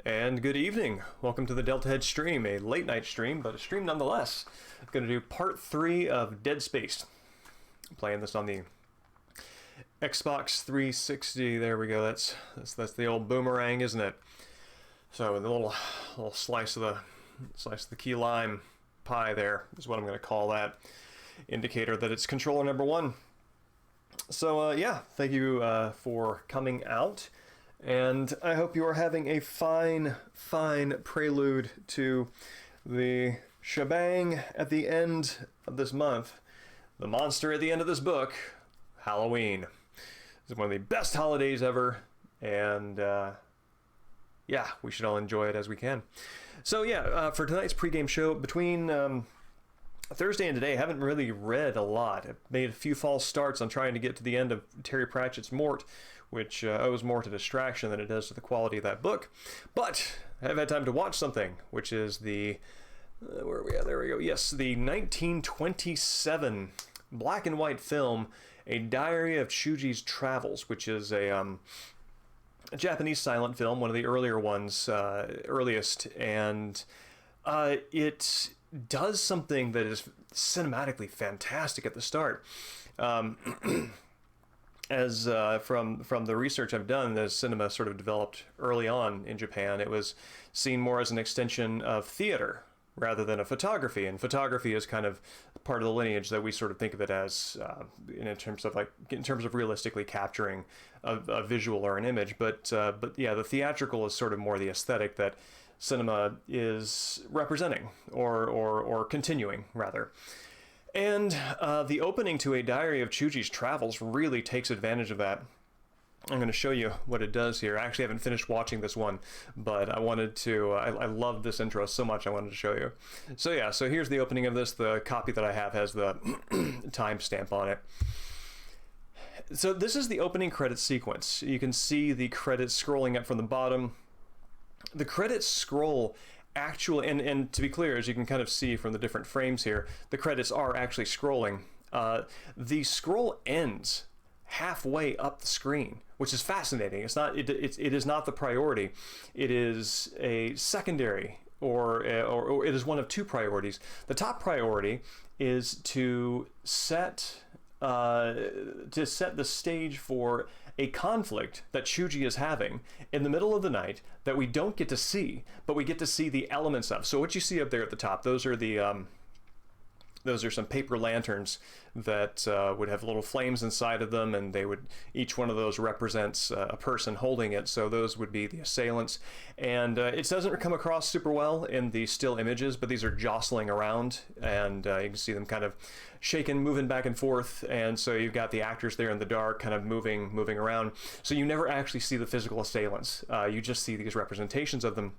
And good evening. Welcome to the Deltahead stream, a late night stream, but a stream nonetheless. I'm going to do part 3 of Dead Space. I'm playing this on the Xbox 360. There we go. That's the old boomerang, isn't it? So the little slice of the key lime pie there is what I'm going to call that indicator that it's controller number 1. So yeah, thank you for coming out. And I hope you are having a fine prelude to the shebang at the end of this month. The monster at the end of this book, Halloween. This is one of the best holidays ever, and yeah, we should all enjoy it as we can. So yeah, for tonight's pregame show, between Thursday and today, I haven't really read a lot. I've made a few false starts on trying to get to the end of Terry Pratchett's Mort, which owes more to distraction than it does to the quality of that book. But I have had time to watch something, which is the... where are we at? There we go. Yes, the 1927 black and white film, A Diary of Chuji's Travels, which is a Japanese silent film, one of the earlier ones, earliest, and it does something that is cinematically fantastic at the start. As from the research I've done, the cinema sort of developed early on in Japan. It was seen more as an extension of theater rather than a photography, and photography is kind of part of the lineage that we sort of think of it as in terms of realistically capturing a visual or an image. But yeah, the theatrical is sort of more the aesthetic that cinema is representing or continuing rather. And the opening to A Diary of Chuji's Travels really takes advantage of that. I'm going to show you what it does here. I actually haven't finished watching this one, but I wanted to, I love this intro so much I wanted to show you. So yeah, so here's the opening of this. The copy that I have has the timestamp on it. So this is the opening credits sequence. You can see the credits scrolling up from the bottom. The credits scroll actually, and to be clear, as you can kind of see from the different frames here, the credits are actually scrolling. The scroll ends halfway up the screen, which is fascinating. It's not. It is not the priority. It is a secondary, or it is one of two priorities. The top priority is to set the stage for a conflict that Chuji is having in the middle of the night that we don't get to see, but we get to see the elements of. So what you see up there at the top, those are some paper lanterns that would have little flames inside of them, and each one of those represents a person holding it. So those would be the assailants. And it doesn't come across super well in the still images, but these are jostling around, and you can see them kind of shaking, moving back and forth. And so you've got the actors there in the dark, kind of moving around. So you never actually see the physical assailants. You just see these representations of them.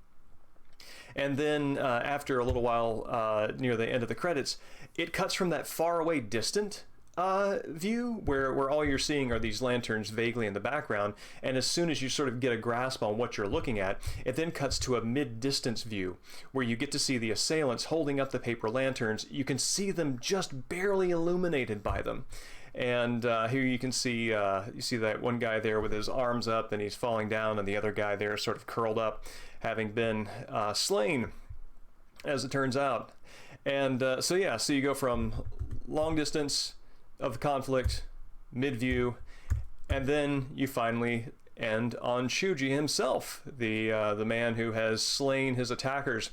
And then after a little while, near the end of the credits, it cuts from that faraway distant view where all you're seeing are these lanterns vaguely in the background. And as soon as you sort of get a grasp on what you're looking at, it then cuts to a mid-distance view where you get to see the assailants holding up the paper lanterns. You can see them just barely illuminated by them. And here you can see you see that one guy there with his arms up and he's falling down, and the other guy there sort of curled up, having been slain, as it turns out. And so yeah, so you go from long distance of the conflict, mid-view, and then you finally end on Chuji himself, the man who has slain his attackers.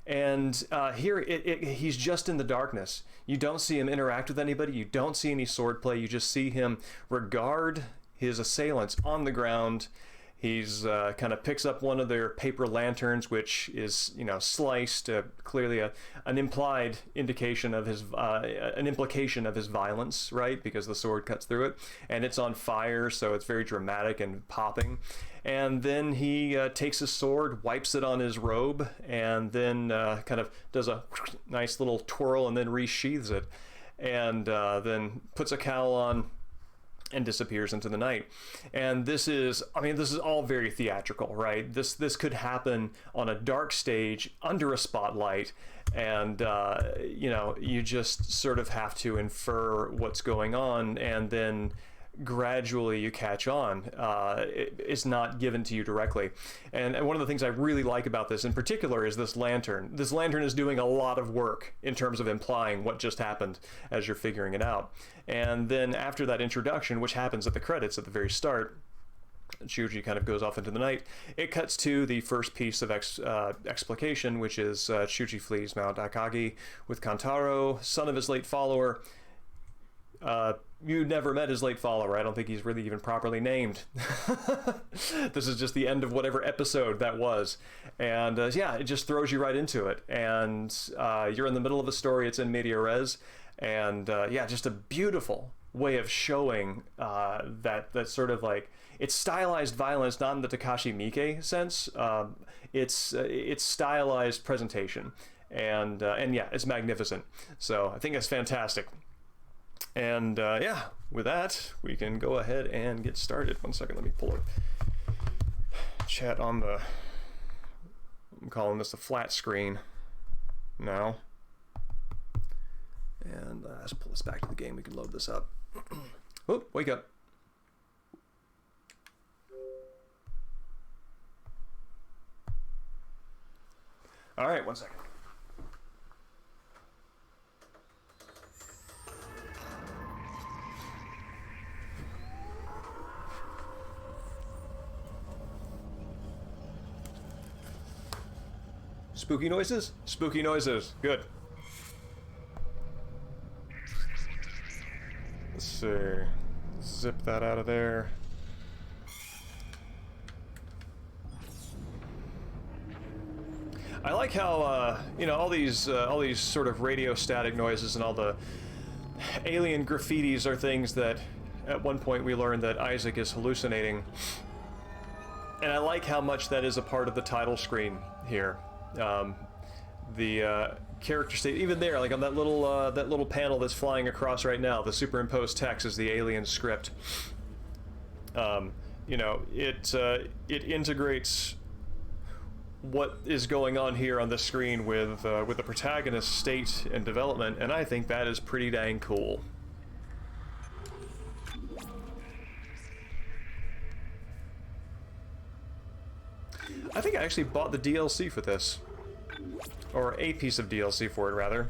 And here, he's just in the darkness. You don't see him interact with anybody. You don't see any swordplay. You just see him regard his assailants on the ground. He's kind of picks up one of their paper lanterns, which is, sliced, clearly an implied indication of his, an implication of his violence, right? Because the sword cuts through it, and it's on fire, so it's very dramatic and popping. And then he takes his sword, wipes it on his robe, and then kind of does a nice little twirl, and then resheathes it, and then puts a cowl on and disappears into the night. And this is all very theatrical, right? This could happen on a dark stage under a spotlight, and you just sort of have to infer what's going on, and then gradually you catch on. It's not given to you directly. And one of the things I really like about this in particular is this lantern. This lantern is doing a lot of work in terms of implying what just happened as you're figuring it out. And then after that introduction, which happens at the credits at the very start, Shuji kind of goes off into the night. It cuts to the first piece of explication, which is Shuji flees Mount Akagi with Kantaro, son of his late follower. You never met his late follower. I don't think he's really even properly named. This is just the end of whatever episode that was. And yeah, it just throws you right into it. And you're in the middle of a story. It's in media res. And yeah, just a beautiful way of showing that sort of like, it's stylized violence, not in the Takashi Miike sense. It's stylized presentation. And yeah, it's magnificent. So I think it's fantastic. And yeah, with that, we can go ahead and get started. 1 second, let me pull a chat on the, I'm calling this the flat screen now. And let's pull this back to the game. We can load this up. Oh, wake up. All right, 1 second. Spooky noises? Spooky noises. Good. Let's see. Zip that out of there. I like how you know, all these sort of radio static noises and all the alien graffitis are things that at one point we learned that Isaac is hallucinating, and I like how much that is a part of the title screen here. The character state, even there, like on that little panel that's flying across right now, the superimposed text is the alien script. You know, it integrates what is going on here on the screen with the protagonist's state and development, and I think that is pretty dang cool. I think I actually bought the DLC for this, or a piece of DLC for it, rather.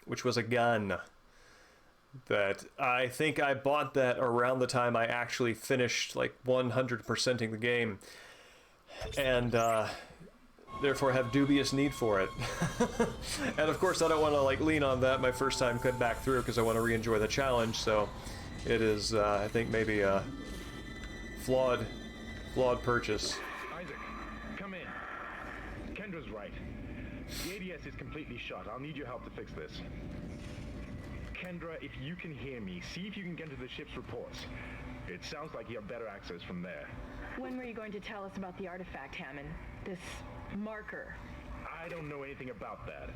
Which was a gun. That I think I bought that around the time I actually finished like 100%ing the game, and therefore have dubious need for it. And of course I don't want to like lean on that my first time cut back through, because I want to re-enjoy the challenge. So it is I think maybe a flawed purchase. Isaac, come in. Kendra's right. The ADS is completely shut. I'll need your help to fix this. Kendra, if you can hear me, see if you can get to the ship's reports. It sounds like you have better access from there. When were you going to tell us about the artifact, Hammond? This marker? I don't know anything about that.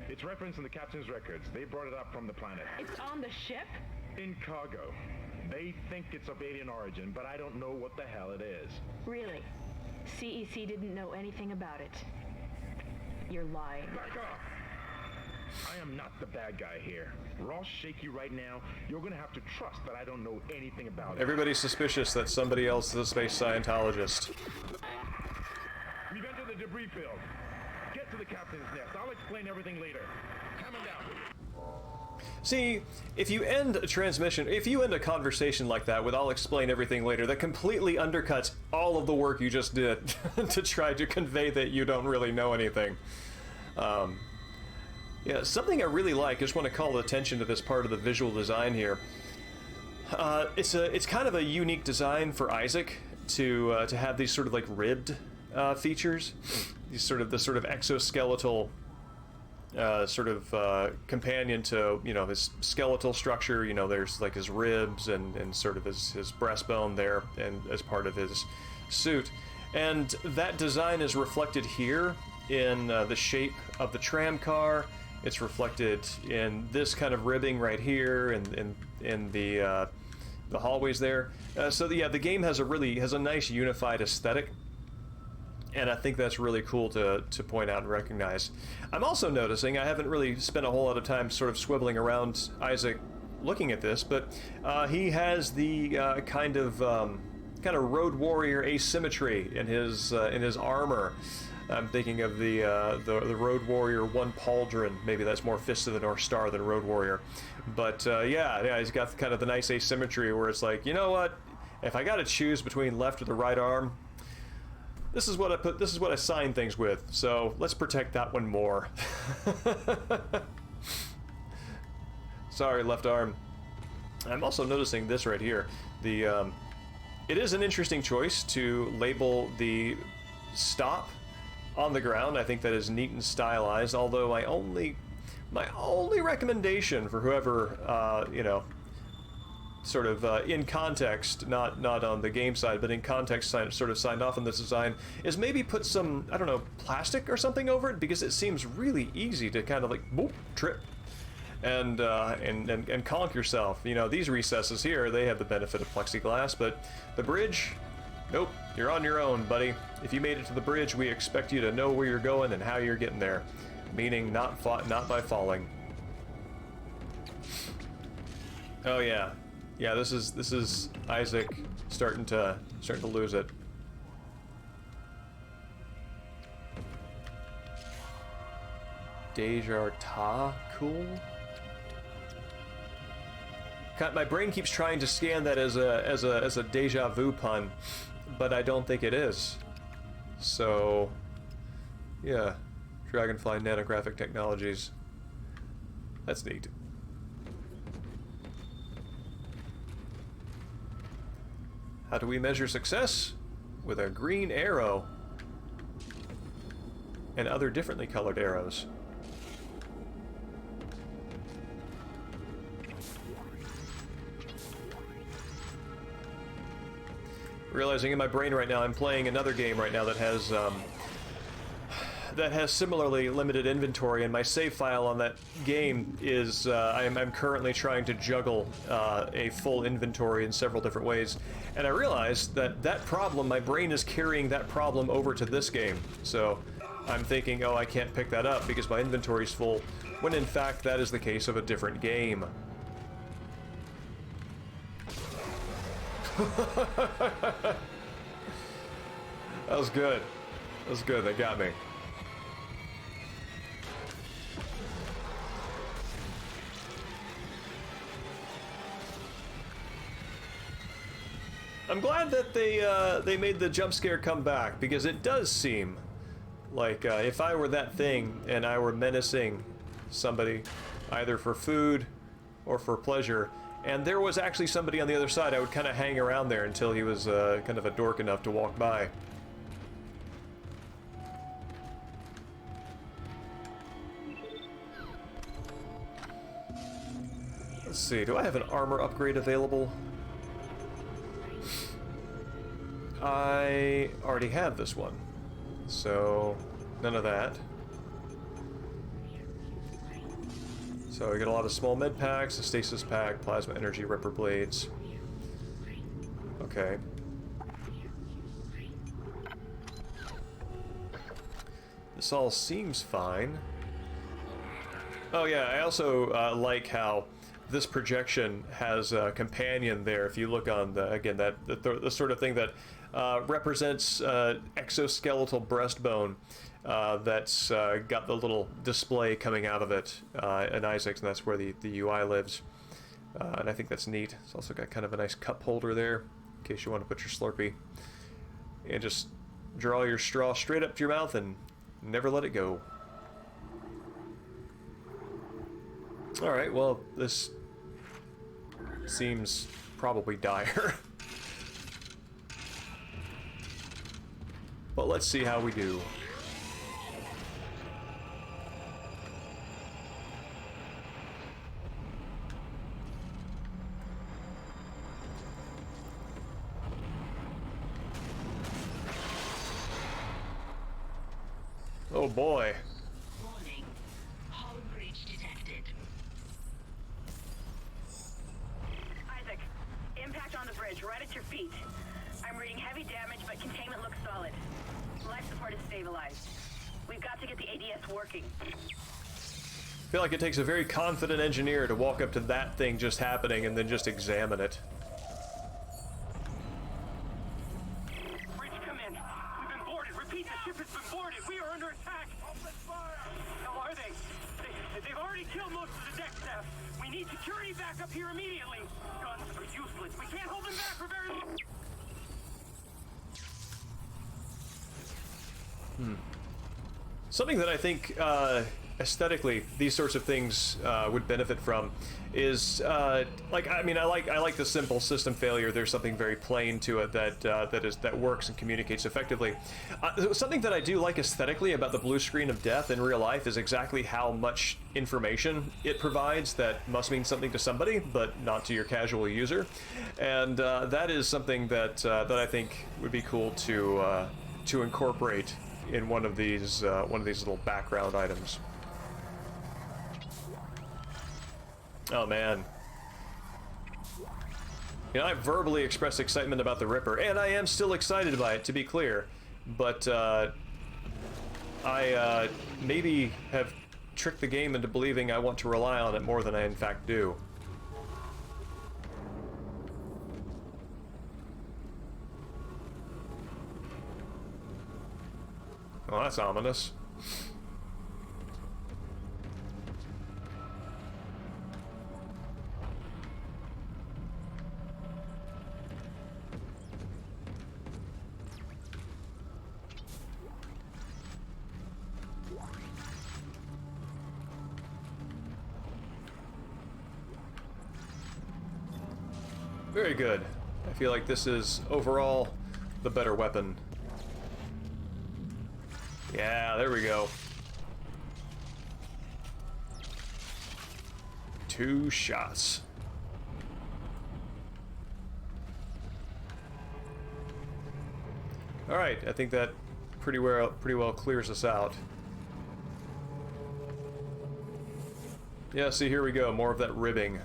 It's referenced in the captain's records. They brought it up from the planet. It's on the ship? In cargo. They think it's of alien origin, but I don't know what the hell it is. Really? CEC didn't know anything about it. You're lying. Back off! I am not the bad guy here. We're all shaky right now. You're gonna have to trust that I don't know anything about it. Everybody's suspicious that somebody else is a space Scientologist. We've entered the debris field. Get to the captain's nest. I'll explain everything later. Coming down. See, if you end a transmission, if you end a conversation like that with "I'll explain everything later," that completely undercuts all of the work you just did to try to convey that you don't really know anything. Yeah, something I really like, I just want to call attention to this part of the visual design here. It's kind of a unique design for Isaac to have these sort of like ribbed features, the sort of exoskeletal companion to, you know, his skeletal structure. You know, there's like his ribs and sort of his breastbone there, and as part of his suit, and that design is reflected here in the shape of the tram car. It's reflected in this kind of ribbing right here, and in the hallways there. So yeah, the game has a nice unified aesthetic, And I think that's really cool to point out and recognize. I'm also noticing, I haven't really spent a whole lot of time sort of swiveling around Isaac looking at this, but he has the kind of Road Warrior asymmetry in his armor. I'm thinking of the Road Warrior 1 Pauldron. Maybe that's more Fist of the North Star than Road Warrior. But yeah, he's got kind of the nice asymmetry where it's like, you know what? If I got to choose between left or the right arm, this is what I put. This is what I sign things with. So let's protect that one more. Sorry, left arm. I'm also noticing this right here. The it is an interesting choice to label the stop on the ground. I think that is neat and stylized. Although my only recommendation for whoever you know, sort of in context, not on the game side, but in context, sort of signed off on this design, is maybe put some, I don't know, plastic or something over it, because it seems really easy to kind of like boop, trip and conk yourself. You know, these recesses here, they have the benefit of plexiglass, but the bridge, nope, you're on your own, buddy. If you made it to the bridge, we expect you to know where you're going and how you're getting there, meaning not by falling. Oh yeah. Yeah, this is Isaac starting to lose it. Desjarta, cool. My brain keeps trying to scan that as a deja vu pun, but I don't think it is. So, yeah, Dragonfly Nanographic Technologies. That's neat. How do we measure success? With a green arrow. And other differently colored arrows. Realizing in my brain right now, I'm playing another game right now that has similarly limited inventory, and my save file on that game is I'm currently trying to juggle a full inventory in several different ways, and I realized that problem, my brain is carrying that problem over to this game. So I'm thinking, oh, I can't pick that up because my inventory's full, when in fact that is the case of a different game. That was good. That was good. That got me. I'm glad that they made the jump scare come back, because it does seem like if I were that thing and I were menacing somebody either for food or for pleasure, and there was actually somebody on the other side, I would kind of hang around there until he was kind of a dork enough to walk by. Let's see, do I have an armor upgrade available? I already have this one, so none of that. So we get a lot of small med packs, a stasis pack, plasma energy ripper blades. Okay. This all seems fine. Oh yeah, I also like how this projection has a companion there. If you look on the, again, the sort of thing that represents exoskeletal breastbone that's got the little display coming out of it in Isaac's, and that's where the UI lives. And I think that's neat. It's also got kind of a nice cup holder there, in case you want to put your Slurpee. And just draw your straw straight up to your mouth and never let it go. Alright, well, this seems probably dire. But let's see how we do. Oh boy. Warning. Hull breach detected. Isaac, impact on the bridge, right at your feet. I'm reading heavy damage, but containment looks solid. Life support is stabilized. We've got to get the ADS working. I feel like it takes a very confident engineer to walk up to that thing just happening and then just examine it. Bridge, come in. We've been boarded. Repeat, the ship has been boarded. We are under attack. Open fire! How are they? They've already killed most of the deck staff. We need security back up here immediately. Guns are useless. We can't hold them back for very long. Something that I think aesthetically these sorts of things would benefit from is like, I mean, I like the simple system failure. There's something very plain to it that works and communicates effectively. Something that I do like aesthetically about the blue screen of death in real life is exactly how much information it provides that must mean something to somebody, but not to your casual user. And that is something that I think would be cool to incorporate in one of these little background items. Oh man. You know, I verbally expressed excitement about the Ripper, and I am still excited by it, to be clear. But I maybe have tricked the game into believing I want to rely on it more than I in fact do. Oh, that's ominous. Very good. I feel like this is overall the better weapon. Yeah, there we go. 2 shots. All right, I think that pretty well clears us out. Yeah, see, here we go. More of that ribbing.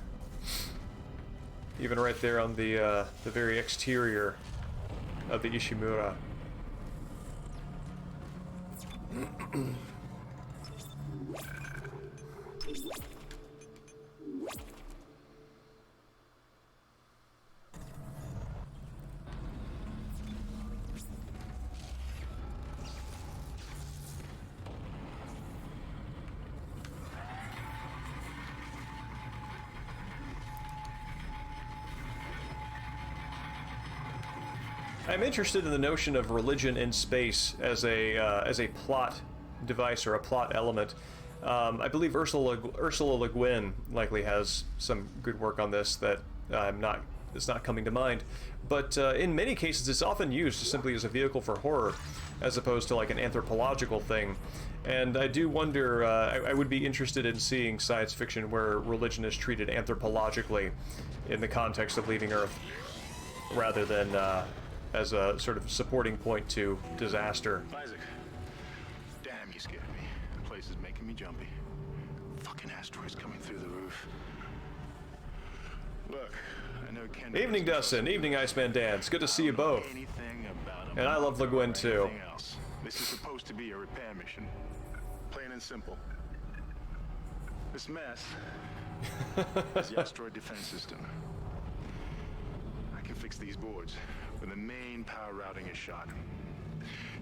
Even right there on the very exterior of the Ishimura. I'm interested in the notion of religion in space as a plot device or a plot element. I believe Ursula Le Guin likely has some good work on this that it's not coming to mind. But in many cases, it's often used simply as a vehicle for horror, as opposed to like an anthropological thing. And I do wonder, I would be interested in seeing science fiction where religion is treated anthropologically in the context of leaving Earth, rather than as a sort of supporting point to disaster. Isaac. Damn, you scared me. The place is making me jumpy. Fucking asteroids coming through the roof. Look, I know Ken... Evening, Dustin. Evening, Iceman Dance. Good to see you both. Anything about him. And I love Le Guin, too. Anything else. This is supposed to be a repair mission. Plain and simple. This mess is the asteroid defense system. I can fix these boards when the main power routing is shot.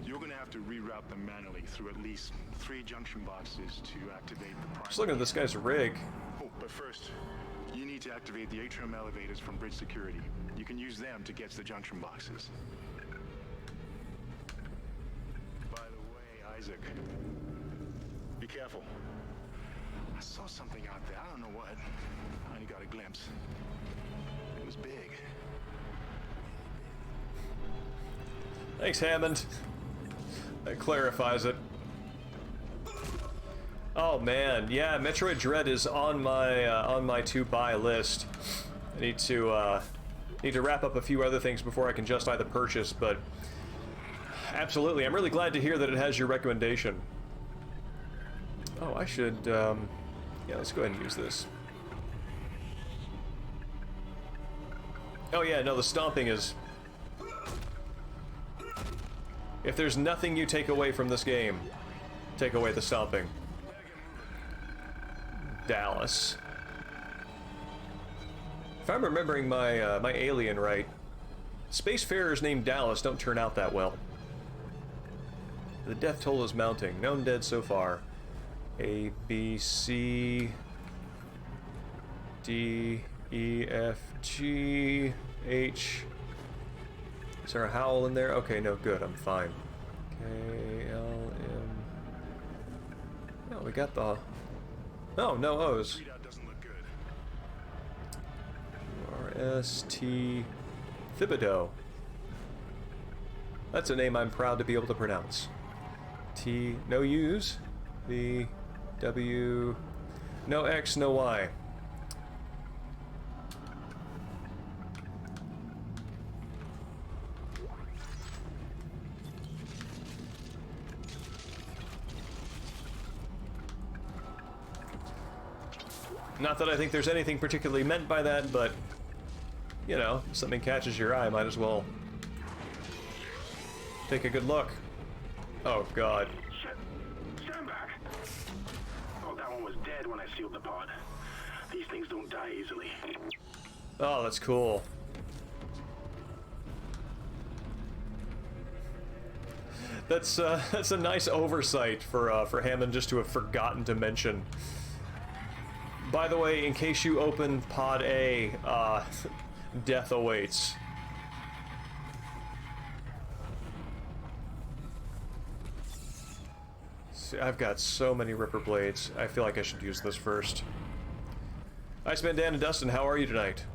You're gonna have to reroute them manually through at least 3 junction boxes to activate the primary. Just looking at this guy's rig. Oh, but first, you need to activate the atrium elevators from bridge security. You can use them to get to the junction boxes. By the way, Isaac, be careful. I saw something out there. I don't know what. I only got a glimpse. It was big. Thanks, Hammond. That clarifies it. Oh man, yeah, Metroid Dread is on my to buy list. I need to wrap up a few other things before I can justify the purchase, but absolutely, I'm really glad to hear that it has your recommendation. Oh, I should, yeah, let's go ahead and use this. Oh yeah, no, the stomping is... If there's nothing you take away from this game, take away the stomping. Dallas. If I'm remembering my my alien right, spacefarers named Dallas don't turn out that well. The death toll is mounting. Known dead so far. A, B, C, D, E, F, G, H. Is there a Howell in there? Okay, no, good, I'm fine. K, L, M. No, we got the... Oh, no O's. R, S, T, Thibodeau. That's a name I'm proud to be able to pronounce. T, no U's. V, W, no X, no Y. Not that I think there's anything particularly meant by that, but, you know, if something catches your eye, might as well take a good look. Oh, God. Shit. Stand back. Oh, that one was dead when I sealed the pod. These things don't die easily. Oh, that's cool. That's a nice oversight for Hammond just to have forgotten to mention. By the way, in case you open Pod A, death awaits. See, I've got so many Ripper Blades. I feel like I should use this first. Iceman, Dan, and Dustin, how are you tonight?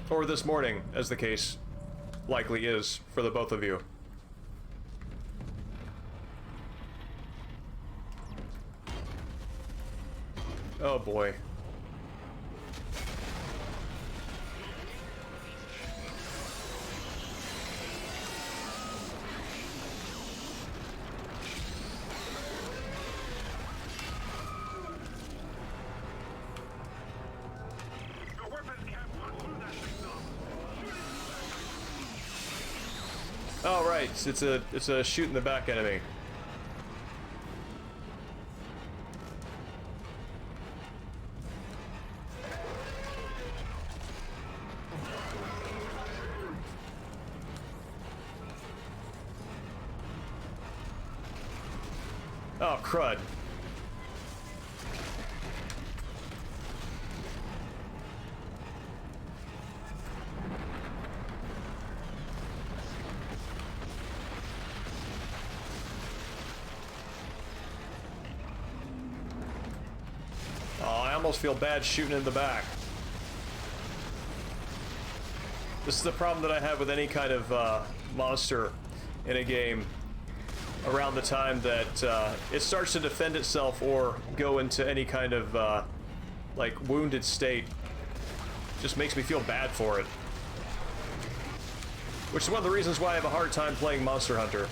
Or this morning, as the case likely is for the both of you. Oh boy. Oh right, it's a shoot in the back enemy. Oh, crud. Oh, I almost feel bad shooting in the back. This is the problem that I have with any kind of monster in a game. Around the time that it starts to defend itself or go into any kind of like wounded state, just makes me feel bad for it. Which is one of the reasons why I have a hard time playing Monster Hunter.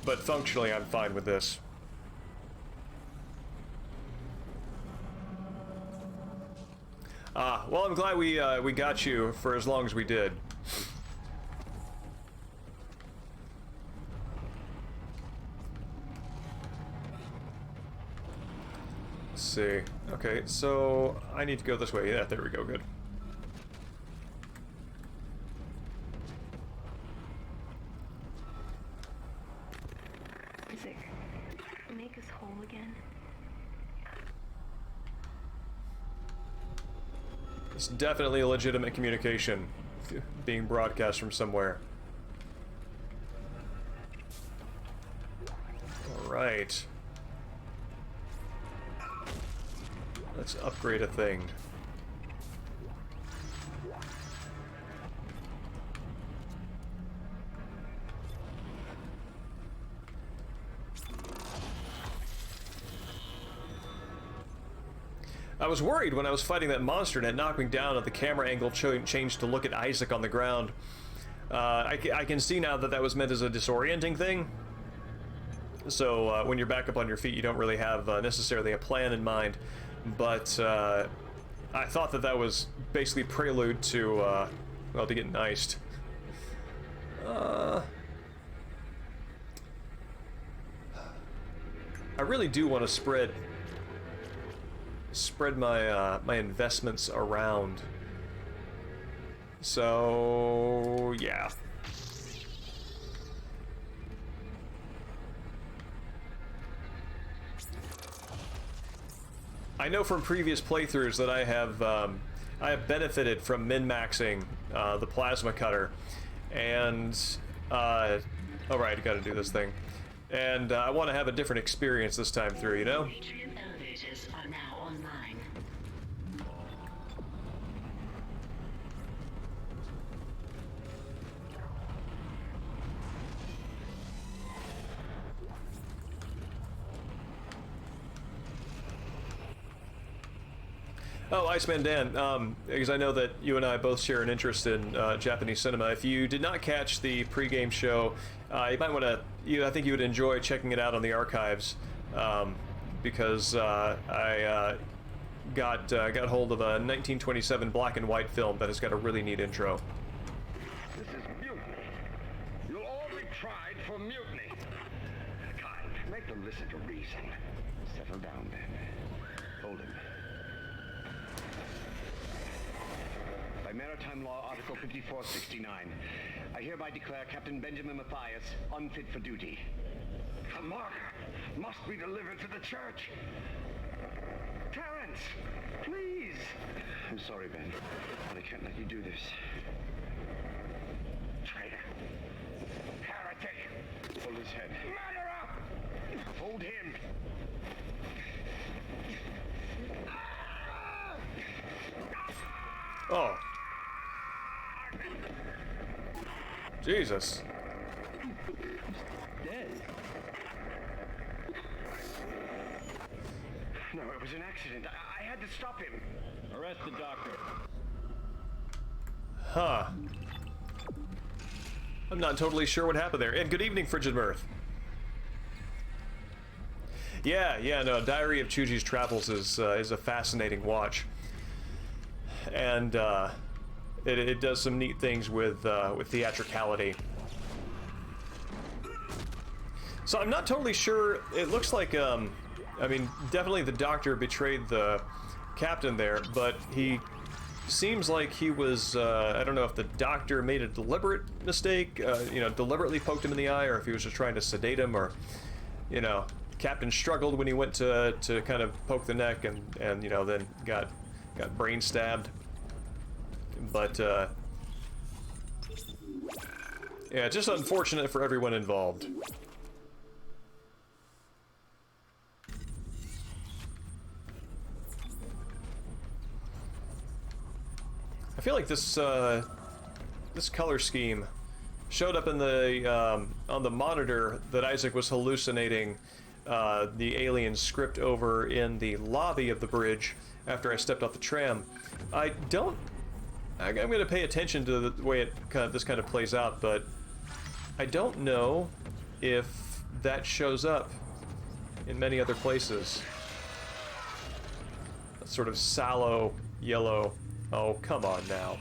But functionally, I'm fine with this. Well, I'm glad we got you for as long as we did. See. Okay, so I need to go this way. Yeah, there we go. Good. Isaac, make us whole again. It's definitely a legitimate communication being broadcast from somewhere. All right. Let's upgrade a thing. I was worried when I was fighting that monster and it knocked me down and the camera angle changed to look at Isaac on the ground. I can see now that that was meant as a disorienting thing. So when you're back up on your feet, you don't really have necessarily a plan in mind. But I thought that was basically prelude to, well, to get niced. I really do want to spread my my investments around. So yeah. I know from previous playthroughs that I have benefited from min-maxing the plasma cutter, and all right, I got to do this thing, and I want to have a different experience this time through, you know. Atrium elevators are now online. Oh, Iceman Dan, because I know that you and I both share an interest in Japanese cinema. If you did not catch the pregame show, you might want to. I think you would enjoy checking it out on the archives, because I got hold of a 1927 black and white film that has got a really neat intro. This is mutiny. You'll all be tried for mutiny. Kind, make them listen to reason. Settle down, then. Hold him. By Maritime Law, Article 5469, I hereby declare Captain Benjamin Mathias unfit for duty. The marker must be delivered to the church. Terrence, please. I'm sorry, Ben, but I can't let you do this. Traitor. Heretic. Hold his head. Murderer! Hold him. Oh. Jesus. Dead. No, it was an accident. I had to stop him. Arrest the doctor. Huh. I'm not totally sure what happened there. And good evening, Frigid Mirth. Yeah, no, Diary of Chuji's Travels is a fascinating watch. And it does some neat things with theatricality. So I'm not totally sure. It looks like, I mean, definitely the doctor betrayed the captain there, but he seems like he was, I don't know if the doctor made a deliberate mistake, deliberately poked him in the eye, or if he was just trying to sedate him, or, Captain struggled when he went to kind of poke the neck and then got brain stabbed. But, yeah, just unfortunate for everyone involved. I feel like this this color scheme showed up in the on the monitor that Isaac was hallucinating the alien script over in the lobby of the bridge after I stepped off the tram. I'm going to pay attention to the way this kind of plays out, but I don't know if that shows up in many other places. That sort of sallow yellow. Oh, come on now.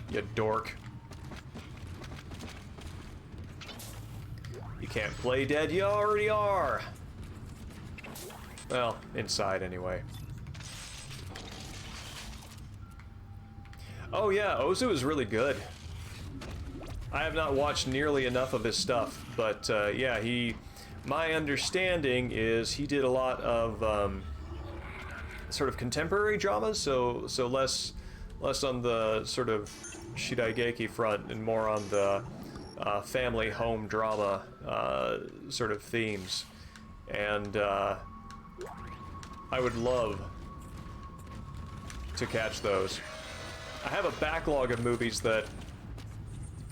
You dork. You can't play dead, you already are. Well, inside anyway. Oh yeah, Ozu is really good. I have not watched nearly enough of his stuff, but yeah, my understanding is he did a lot of sort of contemporary dramas, so less on the sort of Shidaigeki front and more on the family home drama sort of themes. And I would love to catch those. I have a backlog of movies that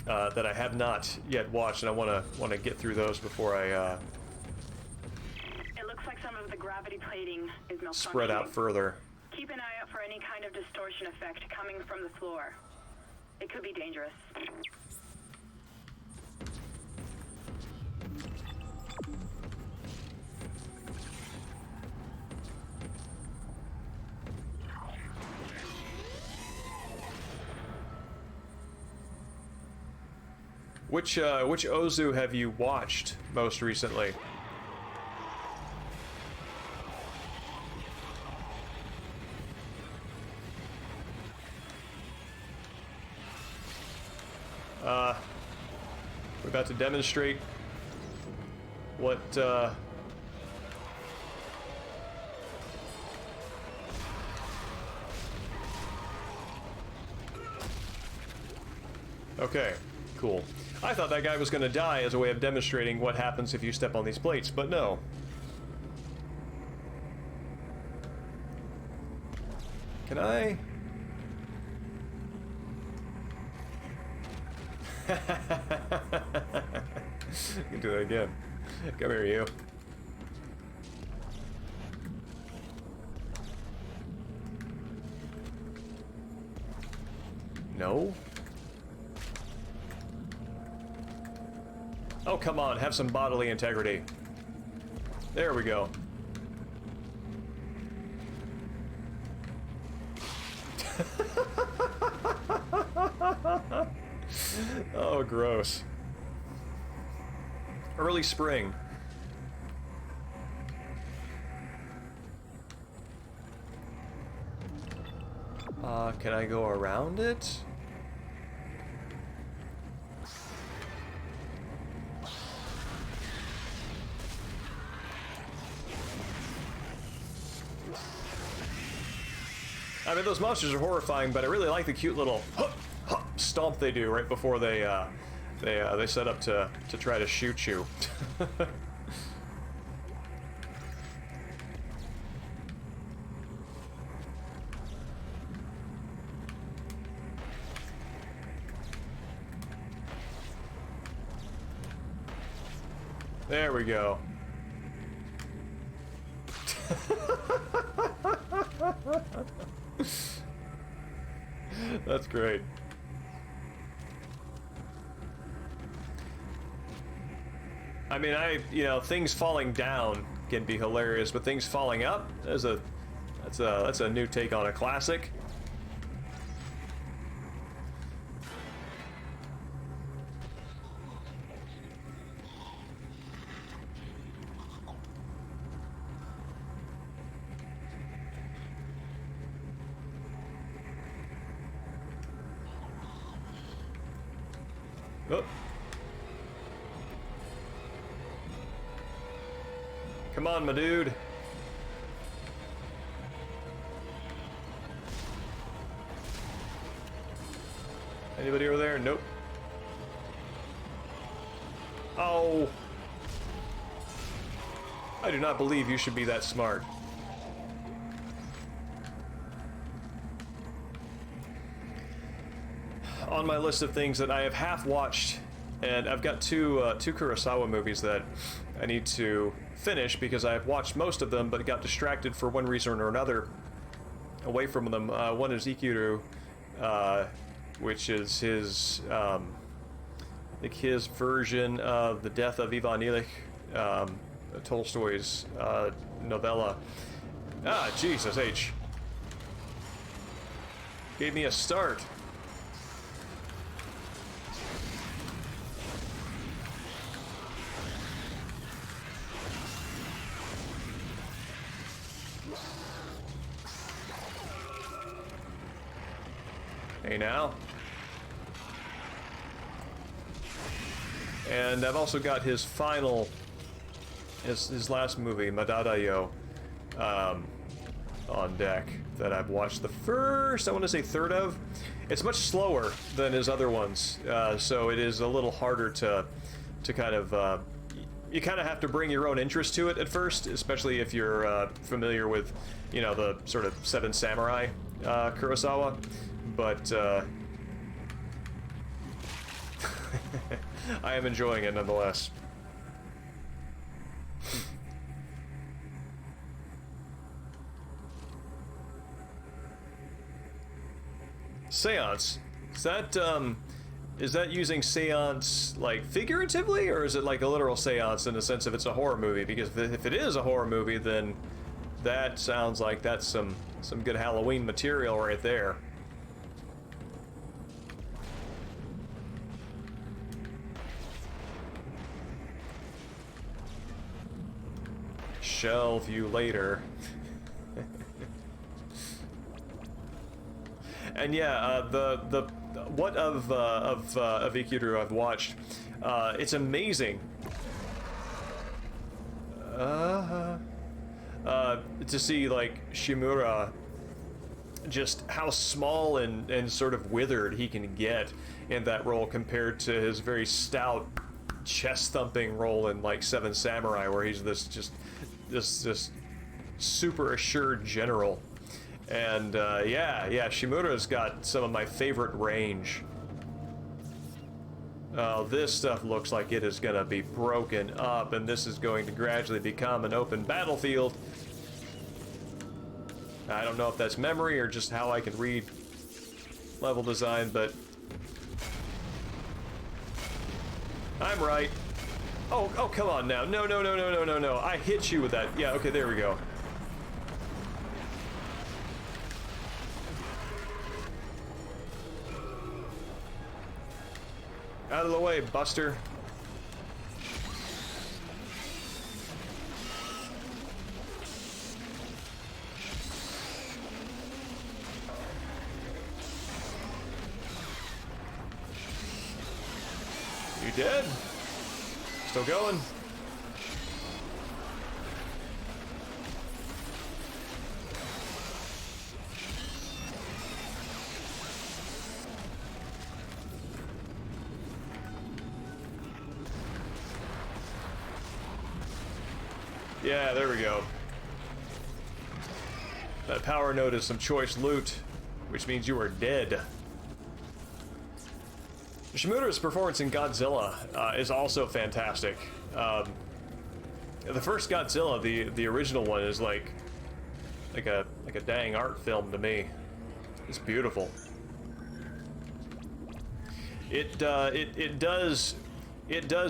I have not yet watched, and I want to get through those before I It looks like some of the gravity plating is malfunctioning. spread out further. Keep an eye out for any kind of distortion effect coming from the floor. It could be dangerous. Which Ozu have you watched most recently? We're about to demonstrate what okay, cool. I thought that guy was going to die as a way of demonstrating what happens if you step on these plates, but no. Can I? You can do that again. Come here, you. No? Oh, come on, have some bodily integrity. There we go. Oh, gross. Early spring. Can I go around it? I mean, those monsters are horrifying, but I really like the cute little stomp they do right before they set up to try to shoot you. There we go. That's great. I mean, you know, things falling down can be hilarious, but things falling up that's a new take on a classic. Oh. Come on, my dude. Anybody over there? Nope. Oh. I do not believe you should be that smart. On my list of things that I have half watched, and I've got two Kurosawa movies that I need to finish because I've watched most of them but got distracted for one reason or another away from them. One is Ikiru, which is his, I think his version of The Death of Ivan Illich, Tolstoy's novella. Ah, Jesus H. Gave me a start. Hey now. And I've also got his final, his last movie, Madadayo, on deck that I've watched the first, I want to say third of. It's much slower than his other ones, so it is a little harder to kind of, you kind of have to bring your own interest to it at first, especially if you're familiar with, you know, the sort of Seven Samurai Kurosawa. But I am enjoying it nonetheless. Seance. Is that using seance like figuratively, or is it like a literal seance in the sense of it's a horror movie? Because if it is a horror movie, then that sounds like that's some good Halloween material right there. shelve you later. And yeah, the what of Ikkiru I've watched, it's amazing. To see like Shimura, just how small and sort of withered he can get in that role compared to his very stout, chest-thumping role in like Seven Samurai, where he's this super assured general. And yeah, Shimura's got some of my favorite range. This stuff looks like it is going to be broken up, and this is going to gradually become an open battlefield. I don't know if that's memory or just how I can read level design, but I'm right. Oh, come on now. No. I hit you with that. Yeah, okay, there we go. Out of the way, Buster. You dead? Still going? Yeah, there we go. That power node is some choice loot, which means you are dead. Shimura's performance in Godzilla is also fantastic. The first Godzilla, the original one, is like a dang art film to me. It's beautiful. It does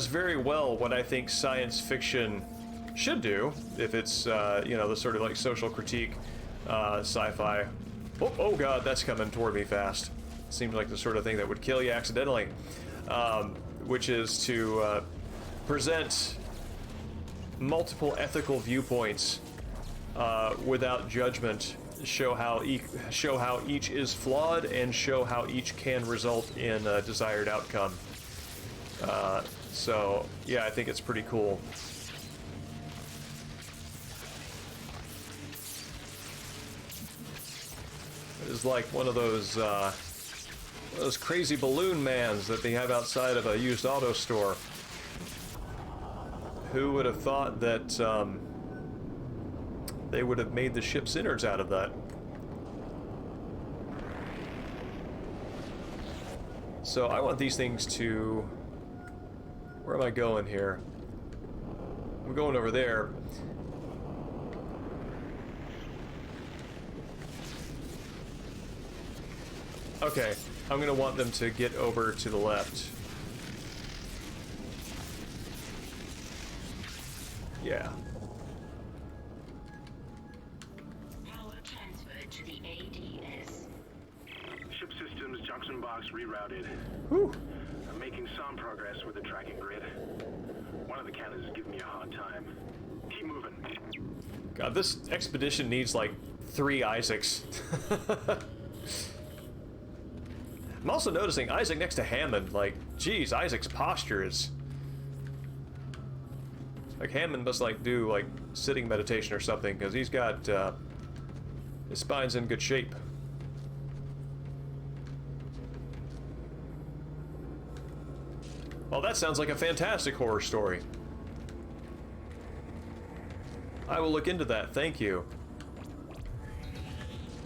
very well what I think science fiction should do, if it's you know, the sort of like social critique sci-fi. Oh god, that's coming toward me fast. Seems like the sort of thing that would kill you accidentally, which is to present multiple ethical viewpoints without judgment, show how each is flawed, and show how each can result in a desired outcome. So yeah, I think it's pretty cool. It is like one of those crazy balloon mans that they have outside of a used auto store. Who would have thought that they would have made the ship's innards out of that? So I want these things to... Where am I going here? I'm going over there. Okay, I'm gonna want them to get over to the left. Yeah. Power transferred to the ADS. Ship systems, junction box rerouted. Whew. I'm making some progress with the tracking grid. One of the cannons is giving me a hard time. Keep moving. God, this expedition needs like 3 Isaacs. I'm also noticing Isaac next to Hammond. Like, geez, Isaac's posture is... Like, Hammond must, like, do, like, sitting meditation or something, because he's got, his spine's in good shape. Well, that sounds like a fantastic horror story. I will look into that, thank you.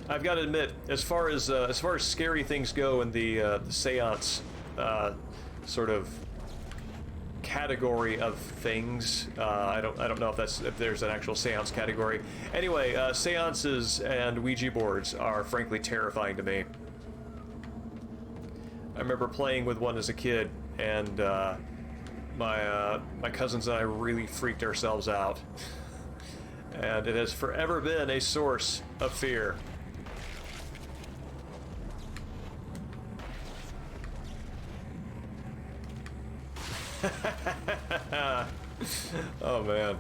I've got to admit, as far as scary things go in the seance sort of category of things, I don't know if there's an actual seance category. Anyway, seances and Ouija boards are frankly terrifying to me. I remember playing with one as a kid, and my cousins and I really freaked ourselves out, and it has forever been a source of fear. Oh man.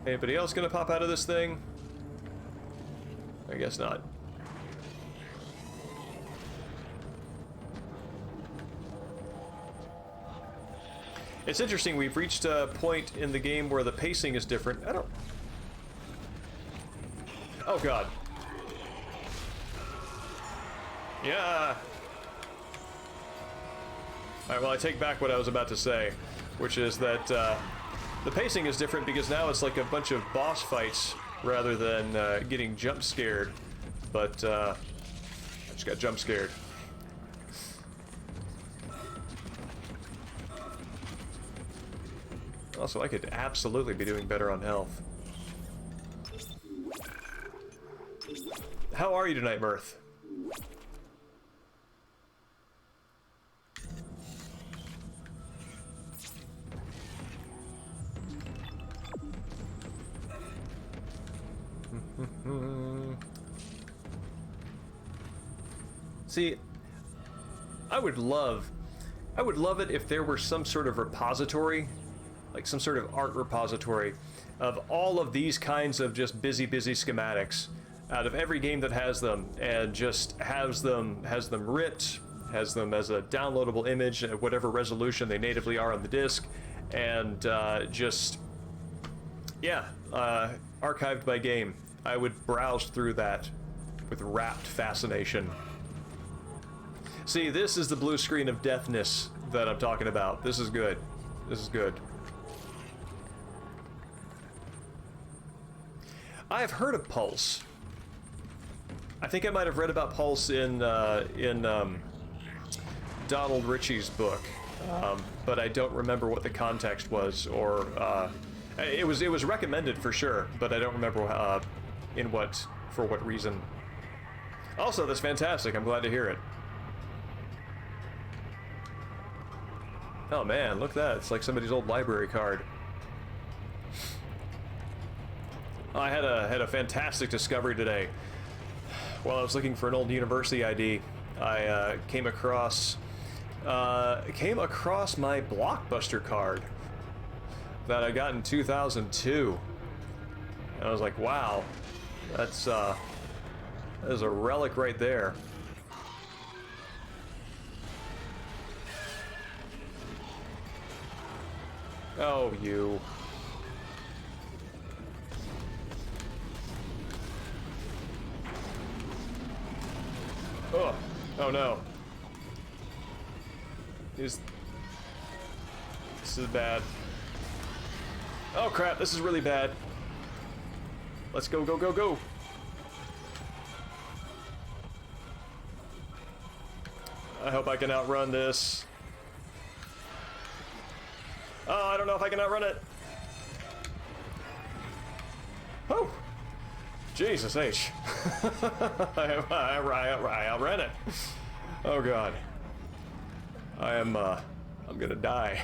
Anybody else gonna pop out of this thing? I guess not. It's interesting, we've reached a point in the game where the pacing is different. I don't... Oh god. Yeah! Alright, well I take back what I was about to say, which is that the pacing is different because now it's like a bunch of boss fights rather than getting jump scared. But I just got jump scared. Also, I could absolutely be doing better on health. How are you tonight, Mirth? See, I would love it if there were some sort of repository, like some sort of art repository of all of these kinds of just busy schematics out of every game that has them, and just has them ripped, has them as a downloadable image at whatever resolution they natively are on the disc, and just, yeah, archived by game. I would browse through that with rapt fascination. See, this is the blue screen of deathness that I'm talking about. This is good. This is good. I've heard of Pulse. I think I might have read about Pulse in Donald Ritchie's book, but I don't remember what the context was, or it was recommended for sure, but I don't remember for what reason. Also, that's fantastic. I'm glad to hear it. Oh man, look at that. It's like somebody's old library card. I had a fantastic discovery today. While I was looking for an old university ID, I came across my Blockbuster card that I got in 2002. And I was like, wow, that is a relic right there. Oh, you. Oh, oh no. This is bad. Oh crap, this is really bad. Let's go, go, go, go. I hope I can outrun this. Oh, I don't know if I can outrun it. Oh, Jesus H. I outran it. Oh God. I'm gonna die.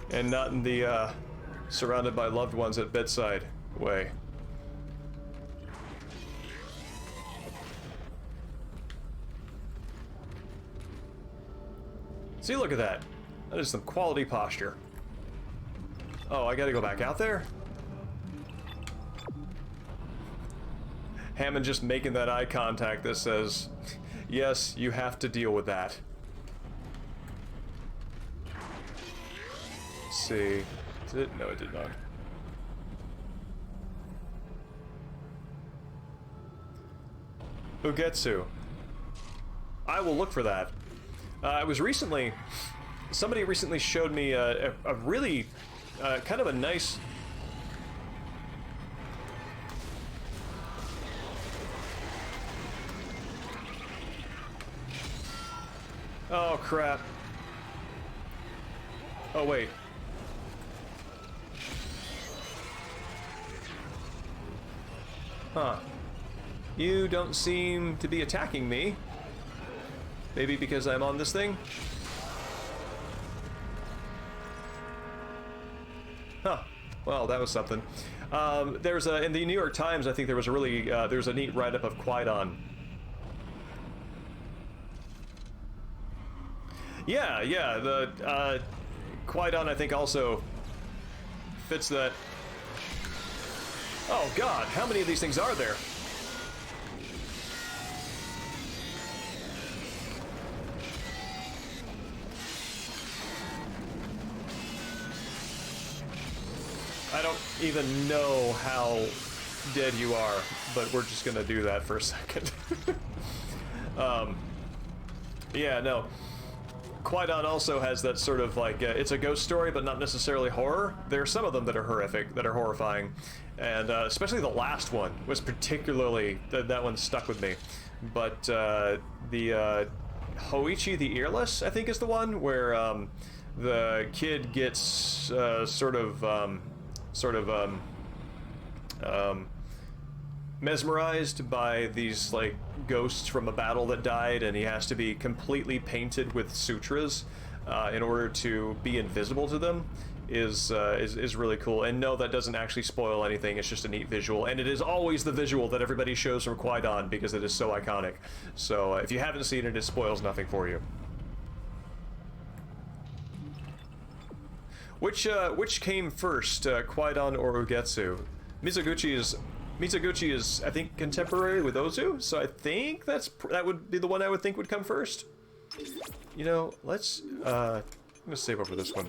And not in the, surrounded by loved ones at bedside way. See, look at that. That is some quality posture. Oh, I gotta go back out there? Hammond just making that eye contact that says, yes, you have to deal with that. Let's see. Did it? No, it did not. Ugetsu. I will look for that. I was recently... Somebody recently showed me a really kind of a nice... Oh crap. Oh wait. Huh. You don't seem to be attacking me. Maybe because I'm on this thing? Huh. Well, that was something. There's a, in the New York Times, I think there was a really, there's a neat write-up of Qui-Gon. Yeah, the, Qui-Gon, I think, also fits that. Oh God, how many of these things are there? I don't even know how dead you are, but we're just gonna do that for a second. Yeah, no. Qui-Gon also has that sort of like, it's a ghost story, but not necessarily horror. There are some of them that are horrific, that are horrifying. And especially the last one was particularly, that one stuck with me. But the Hoichi the Earless, I think is the one, where the kid gets mesmerized by these like ghosts from a battle that died, and he has to be completely painted with sutras in order to be invisible to them. Is really cool. And no, that doesn't actually spoil anything. It's just a neat visual, and it is always the visual that everybody shows from Qui-Gon because it is so iconic. So if you haven't seen it, it spoils nothing for you. Which came first, Qui-Gon or Ugetsu? Mizoguchi is, I think, contemporary with Ozu, so I think that would be the one I would think would come first. You know, let's I'm gonna save over this one.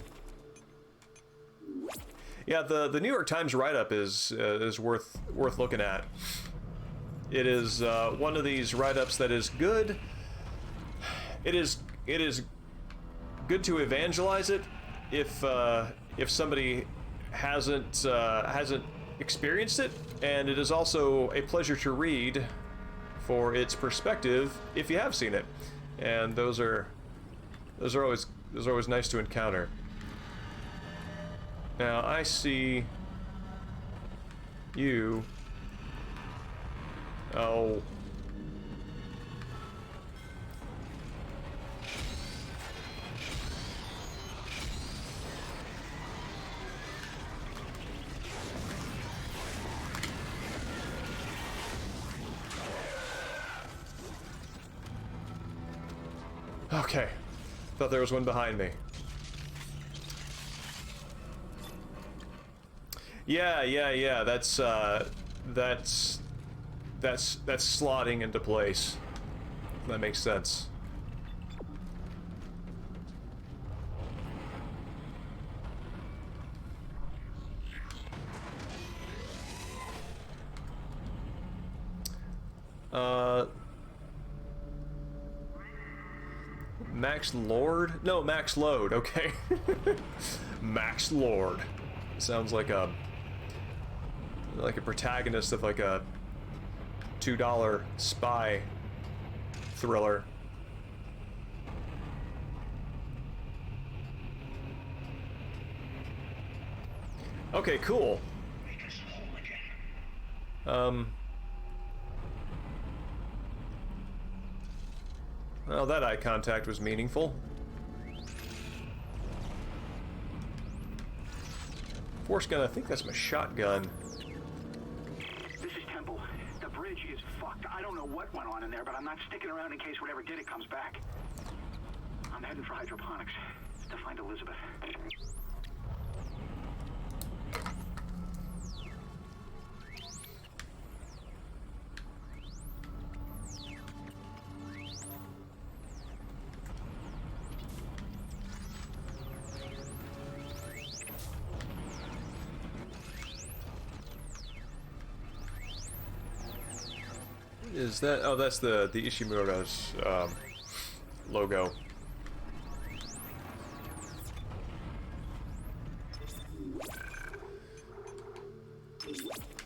Yeah, the New York Times write-up is worth looking at. It is one of these write-ups that is good. It is good to evangelize it if somebody hasn't experienced it, and it is also a pleasure to read for its perspective if you have seen it, and those are always nice to encounter. Now I see you. Oh. Okay. Thought there was one behind me. Yeah. That's slotting into place. That makes sense. Max Lord? No, Max Load, okay. Max Lord. Sounds like a protagonist of like a $2 spy thriller. Okay, cool. Well, that eye contact was meaningful. Force gun, I think that's my shotgun. This is Temple. The bridge is fucked. I don't know what went on in there, but I'm not sticking around in case whatever did it comes back. I'm heading for hydroponics to find Elizabeth. Is that? Oh, that's the Ishimura's logo.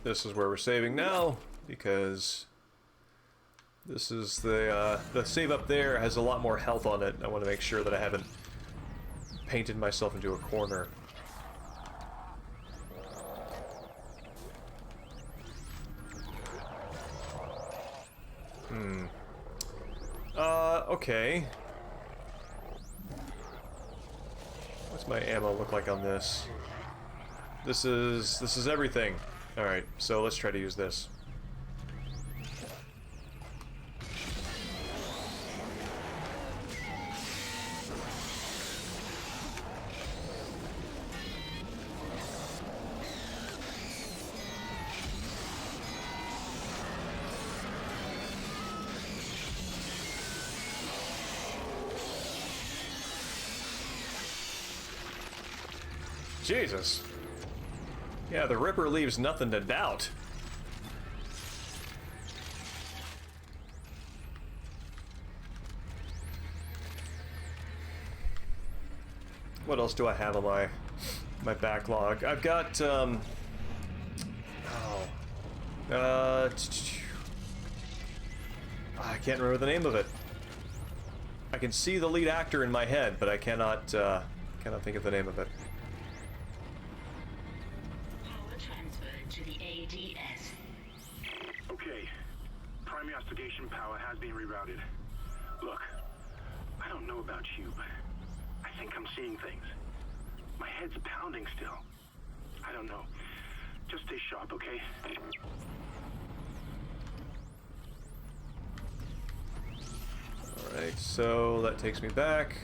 This is where we're saving now, because this is the save up there has a lot more health on it. I want to make sure that I haven't painted myself into a corner. Okay. What's my ammo look like on this? This is everything. Alright, so let's try to use this. Jesus. Yeah, the Ripper leaves nothing to doubt. What else do I have on my backlog? I've got I can't remember the name of it. I can see the lead actor in my head, but I cannot think of the name of it. Power transferred to the ADS. Okay. Primary oscillation power has been rerouted. Look, I don't know about you, but I think I'm seeing things. My head's pounding still. I don't know. Just stay sharp, okay? Alright, so that takes me back.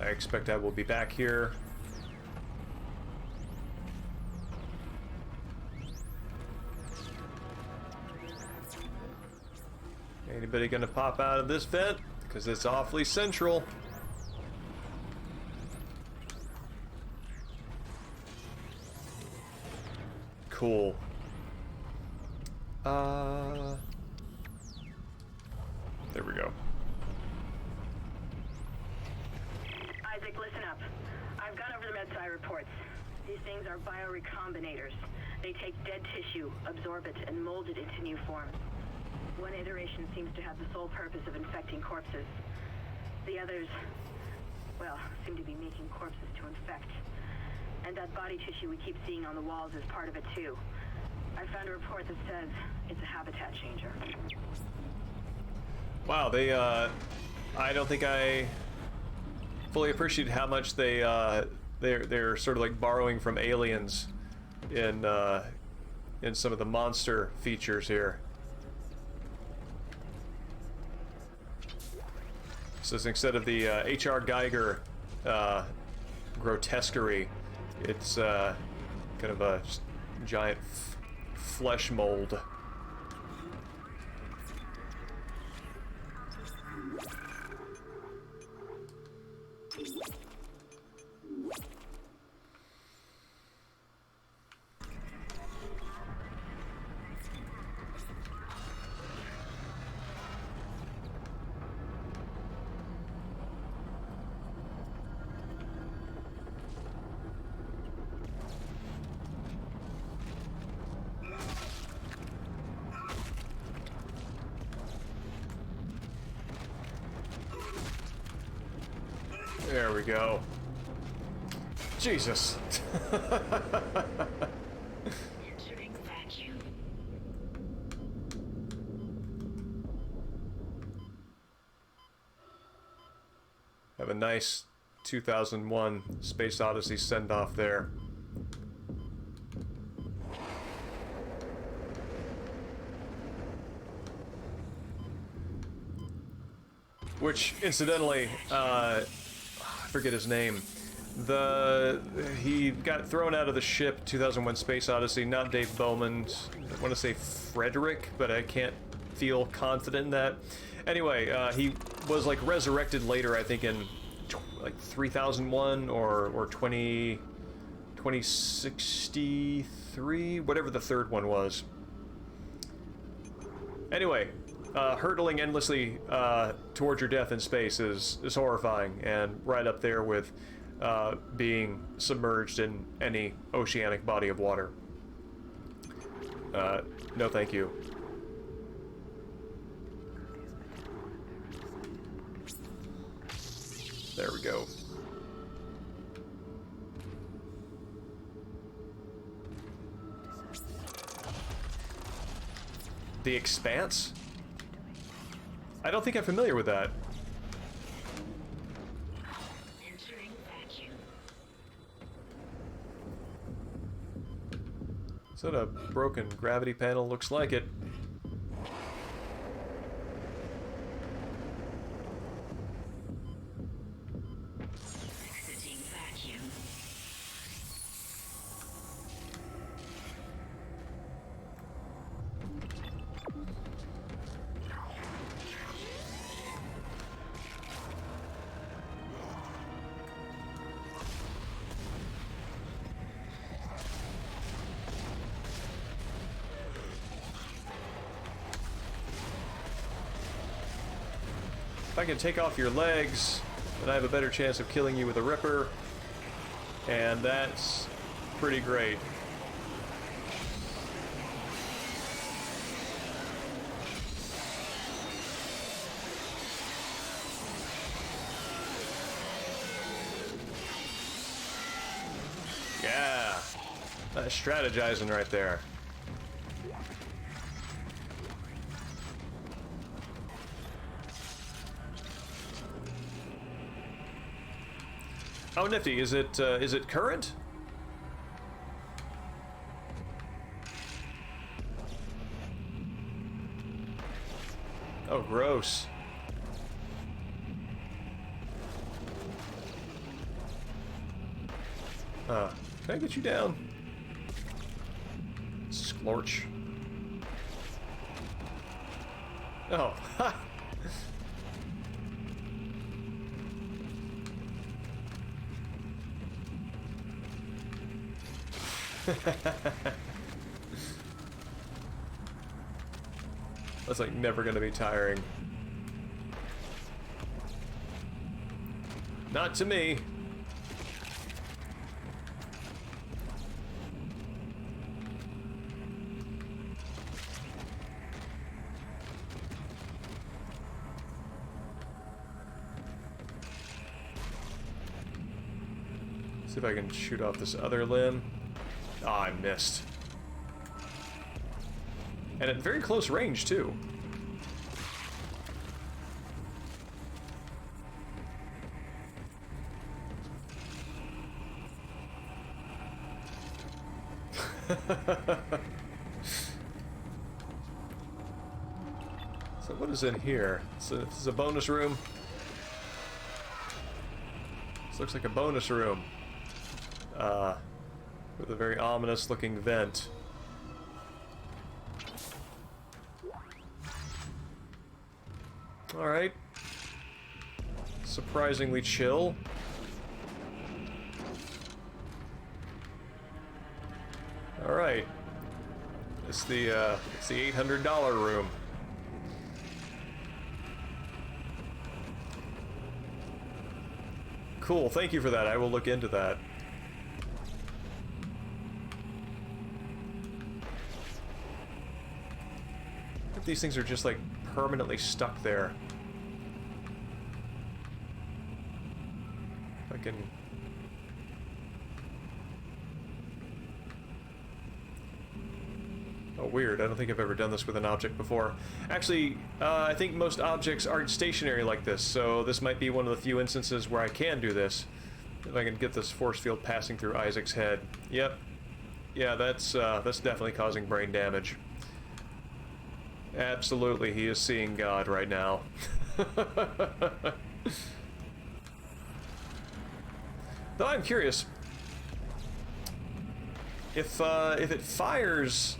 I expect I will be back here. Anybody gonna pop out of this vent? Because it's awfully central. Cool. There we go. Isaac, listen up. I've gone over the MedSci reports. These things are biorecombinators. They take dead tissue, absorb it, and mold it into new forms. One iteration seems to have the sole purpose of infecting corpses. The others, well, seem to be making corpses to infect. And that body tissue we keep seeing on the walls is part of it too. I found a report that says it's a habitat changer. Wow, they I don't think I fully appreciate how much they're sort of like borrowing from Aliens in some of the monster features here. So instead of the H.R. Geiger grotesquerie, it's kind of a giant flesh mold. There we go. Jesus. Entering vacuum. Have a nice 2001 Space Odyssey send-off there. Which, incidentally, I forget his name. He got thrown out of the ship 2001 Space Odyssey, not Dave Bowman. I want to say Frederick, but I can't feel confident in that. Anyway, he was like resurrected later, I think in like 3001 or 2063, whatever the third one was. Anyway, hurtling endlessly towards your death in space is horrifying, and right up there with being submerged in any oceanic body of water. No thank you. There we go. The Expanse? I don't think I'm familiar with that. Entering vacuum. Is that a broken gravity panel? Looks like it. Exiting vacuum. If I can take off your legs, then I have a better chance of killing you with a Ripper. And that's pretty great. Yeah, that's strategizing right there. Oh, nifty. Is it current? Oh, gross. Can I get you down? Splorch. Oh, ha! That's like never gonna be tiring. Not to me. See if I can shoot off this other limb. Ah, I missed. And at very close range, too. So what is in here? So this is a bonus room. This looks like a bonus room. With a very ominous looking vent. Alright. Surprisingly chill. Alright. It's the $800 room. Cool, thank you for that. I will look into that. These things are just like permanently stuck there. I can... Oh, weird. I don't think I've ever done this with an object before. Actually, I think most objects aren't stationary like this, so this might be one of the few instances where I can do this. If I can get this force field passing through Isaac's head. Yep. Yeah, that's definitely causing brain damage. Absolutely, he is seeing God right now. Though I'm curious, if it fires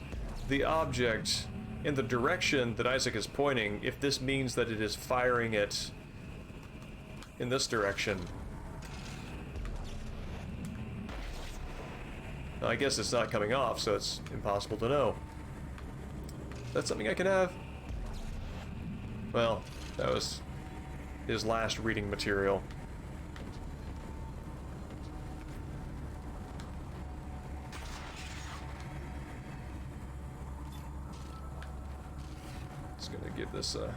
the object in the direction that Isaac is pointing, if this means that it is firing it in this direction. Now, I guess it's not coming off, so it's impossible to know. That's something I can have? Well, that was his last reading material. Just gonna give this a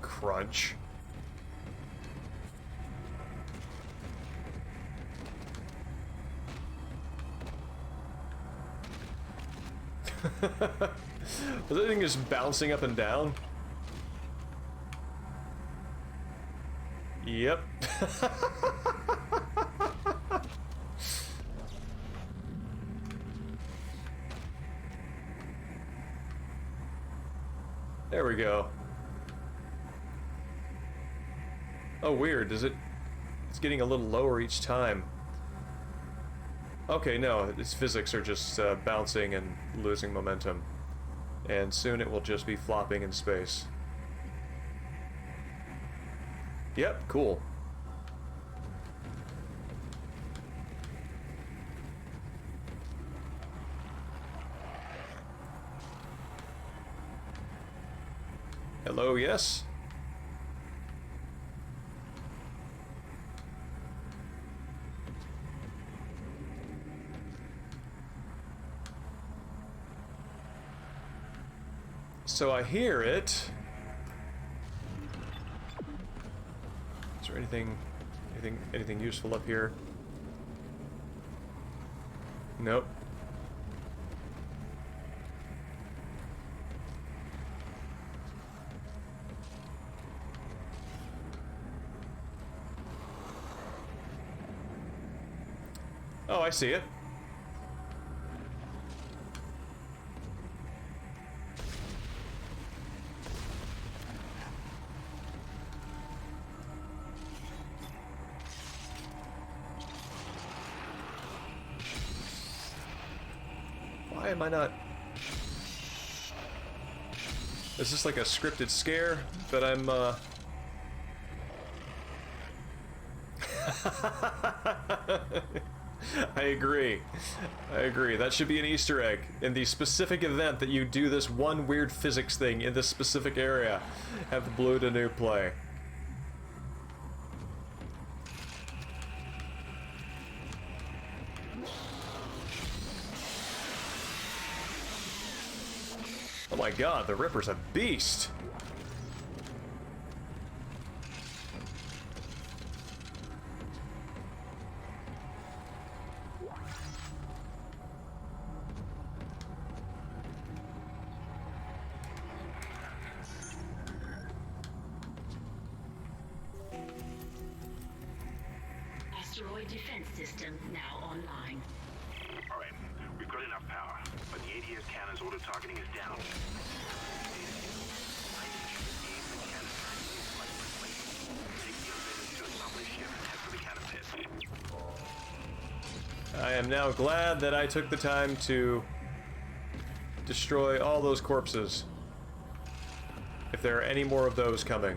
crunch. Was that thing just bouncing up and down? Yep. There we go. Oh, weird. Is it... It's getting a little lower each time. Okay, no, its physics are just bouncing and losing momentum. And soon it will just be flopping in space. Yep, cool. Hello, yes? So I hear it. Is there anything useful up here? Nope. Oh, I see it. Why am I not... Is this like a scripted scare that I'm, I agree. I agree. That should be an Easter egg. In the specific event that you do this one weird physics thing in this specific area, have the Blue Danube play. Oh my god, the Ripper's a beast! Asteroid defense system now online. All right, we've got enough power, but the ADS cannon's auto targeting is down. I am now glad that I took the time to destroy all those corpses. If there are any more of those coming.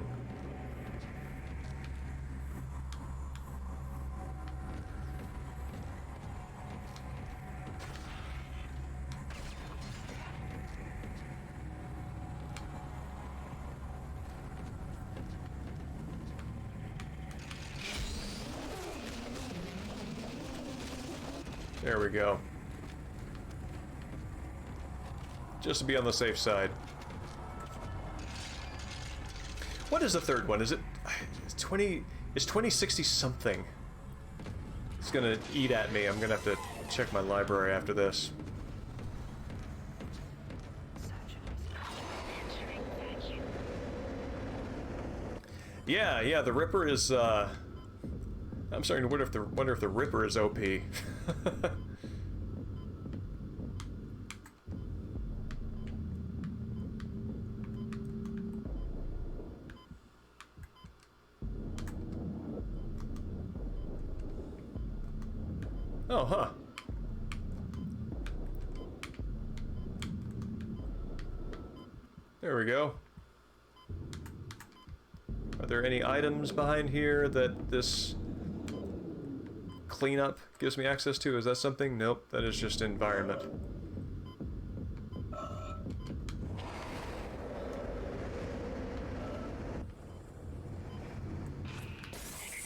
There we go. Just to be on the safe side. What is the third one? Is it 20? It's 2060 something. It's gonna eat at me. I'm gonna have to check my library after this. Yeah, the Ripper is, I'm starting to wonder if the Ripper is OP. Oh, huh. There we go. Are there any items behind here that this cleanup gives me access to? Is that something? Nope, that is just environment.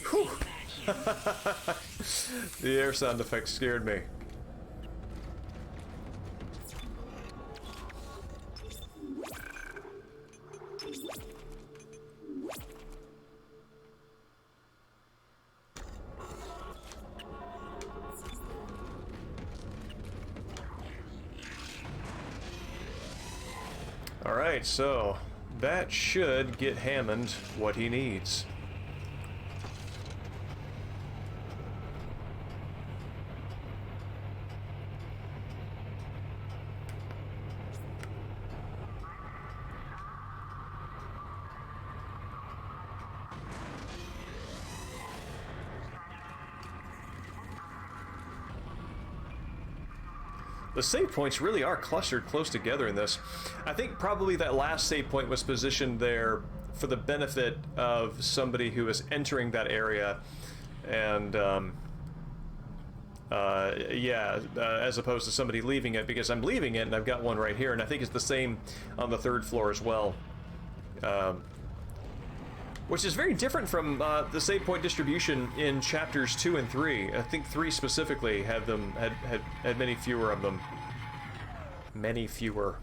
Whew. The air sound effect scared me. Alright, so that should get Hammond what he needs. The save points really are clustered close together in this. I think probably that last save point was positioned there for the benefit of somebody who is entering that area, and as opposed to somebody leaving it, because I'm leaving it and I've got one right here, and I think it's the same on the third floor as well. Which is very different from the save point distribution in chapters 2 and 3. I think 3 specifically had many fewer of them. Many fewer.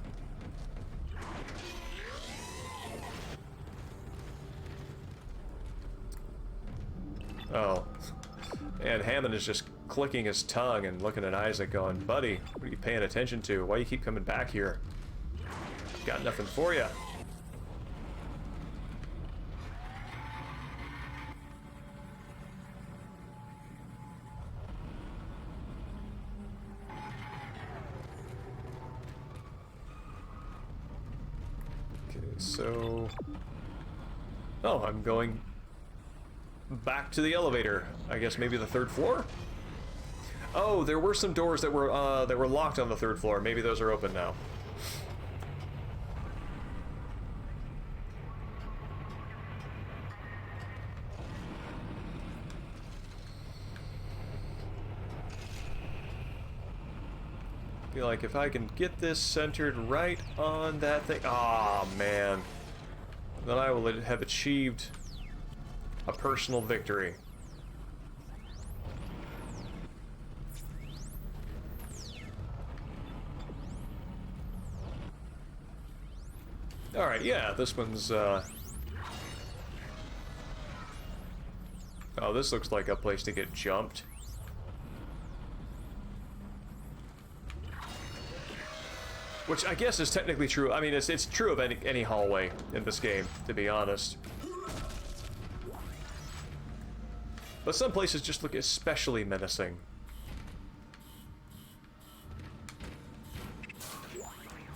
Oh. And Hammond is just clicking his tongue and looking at Isaac going, buddy, what are you paying attention to? Why do you keep coming back here? Got nothing for you. Okay, so... Oh, I'm going back to the elevator. I guess maybe the 3rd floor? Oh, there were some doors that were locked on the 3rd floor. Maybe those are open now. Feel like if I can get this centered right on that thing. Ah, man. Then I will have achieved a personal victory. Alright, yeah, this one's, Oh, this looks like a place to get jumped. Which I guess is technically true. I mean, it's true of any hallway in this game, to be honest. But some places just look especially menacing.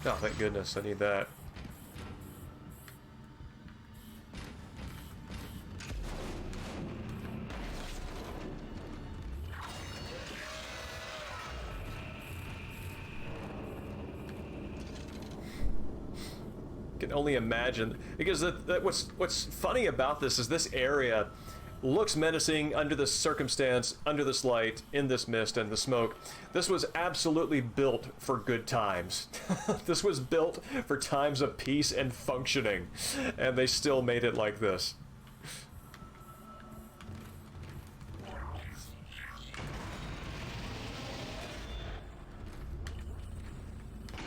Oh, thank goodness, I need that. Can only imagine, because what's funny about this is this area looks menacing under this circumstance, under this light, in this mist and the smoke. This was absolutely built for good times. This was built for times of peace and functioning, and they still made it like this.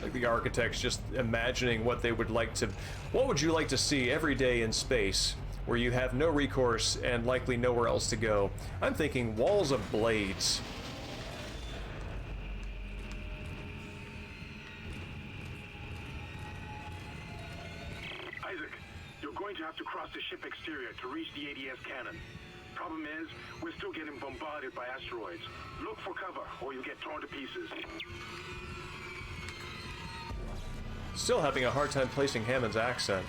Like the architects just imagining what they would like to... What would you like to see every day in space where you have no recourse and likely nowhere else to go? I'm thinking walls of blades. Isaac, you're going to have to cross the ship exterior to reach the ADS cannon. Problem is, we're still getting bombarded by asteroids. Look for cover, or you'll get torn to pieces. Still having a hard time placing Hammond's accent.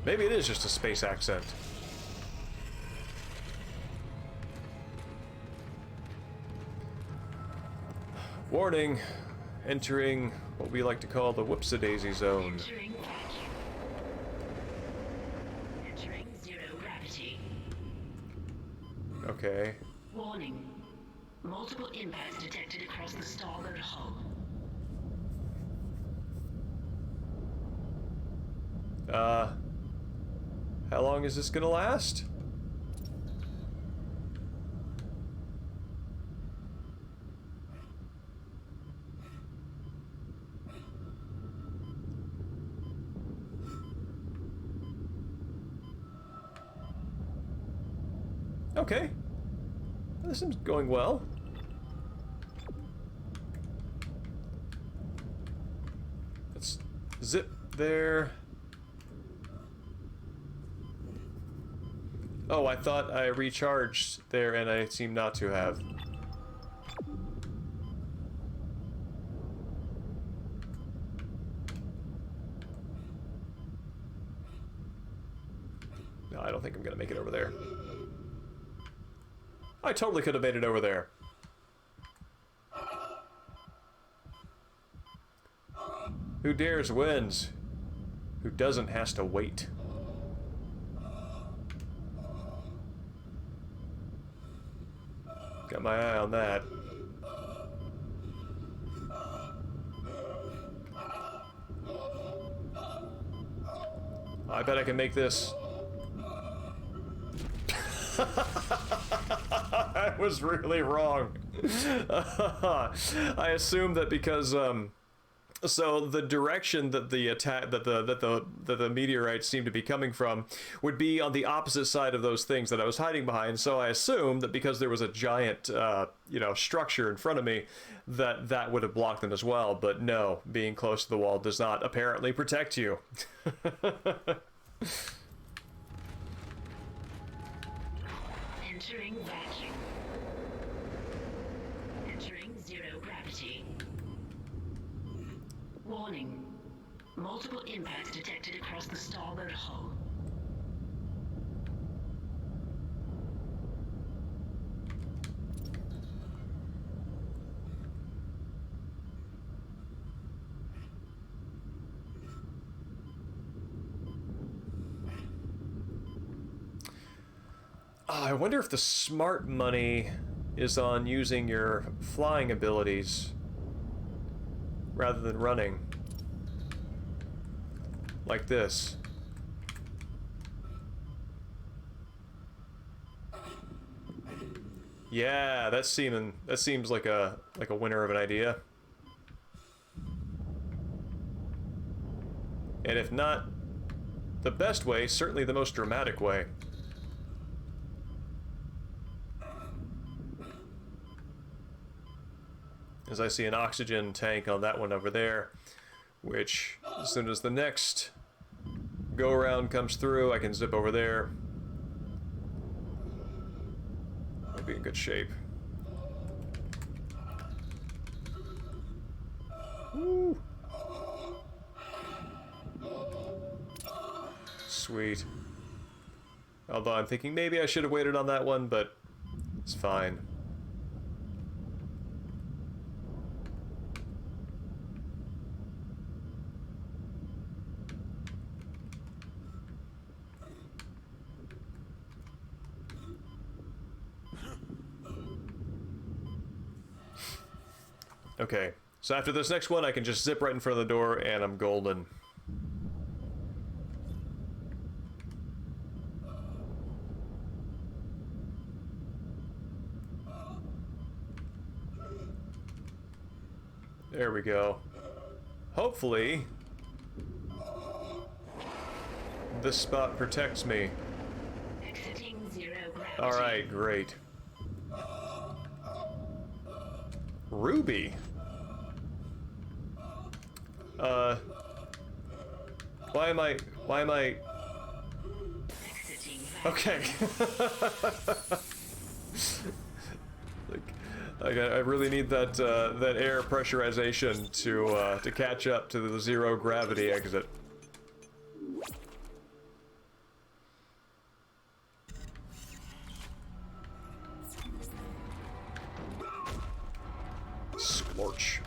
Maybe it is just a space accent. Warning, entering what we like to call the whoopsie-daisy zone. Entering zero gravity. Okay. Warning. Multiple impacts detected across the starboard hull. How long is this gonna last? Okay. This is going well. Let's zip there. Oh, I thought I recharged there and I seem not to have. No, I don't think I'm gonna make it over there. I totally could have made it over there. Who dares wins. Who doesn't has to wait. Got my eye on that. I bet I can make this. I was really wrong. I assumed that because so the direction that the attack that the meteorites seemed to be coming from would be on the opposite side of those things that I was hiding behind. So I assumed that because there was a giant you know, structure in front of me, that would have blocked them as well. But no, being close to the wall does not apparently protect you. Entering vacuum. Entering zero gravity. Warning. Multiple impacts detected across the starboard hull. I wonder if the smart money is on using your flying abilities rather than running. Like this. Yeah, that seems like a winner of an idea. And if not the best way, certainly the most dramatic way. As I see an oxygen tank on that one over there, which as soon as the next go around comes through, I can zip over there. I'll be in good shape. Woo. Sweet. Although I'm thinking maybe I should have waited on that one, but it's fine. Okay, so after this next one, I can just zip right in front of the door, and I'm golden. There we go. Hopefully, this spot protects me. Exiting zero gravity. Alright, great. Ruby. Why am I Exiting okay. I really need that that air pressurization to catch up to the zero gravity exit. Scorch.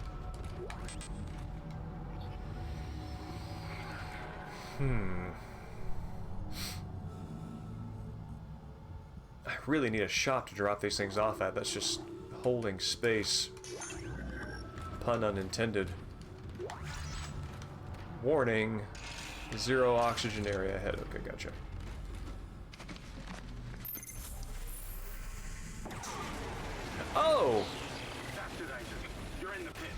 I really need a shop to drop these things off at. That's just holding space. Pun unintended. Warning. Zero oxygen area ahead. Okay, gotcha. Oh! That's it, Isaac. You're in the pit.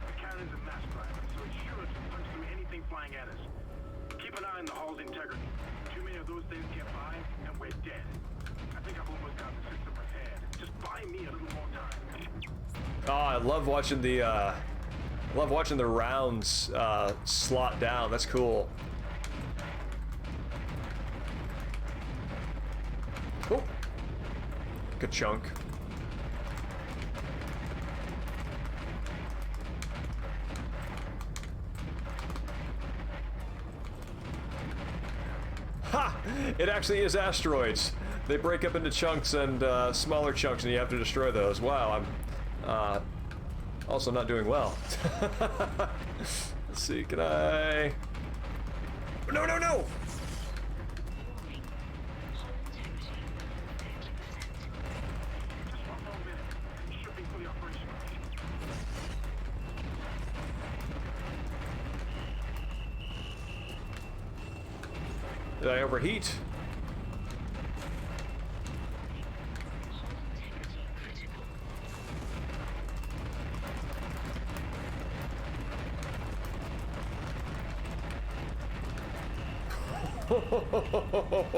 The cannon's a mass pilot, so it should punch through anything flying at us. Keep an eye on the hull's integrity. Too many of those things get by, and we're dead. I think I've almost got the system repaired. Just buy me a little more time. Oh, I love watching the rounds slot down. That's cool. Oh, good chunk. Ha! It actually is asteroids. They break up into chunks and smaller chunks, and you have to destroy those. Wow, I'm also not doing well. Let's see, can I... No, no, no! Just one more minute. It should be fully operational. Did I overheat?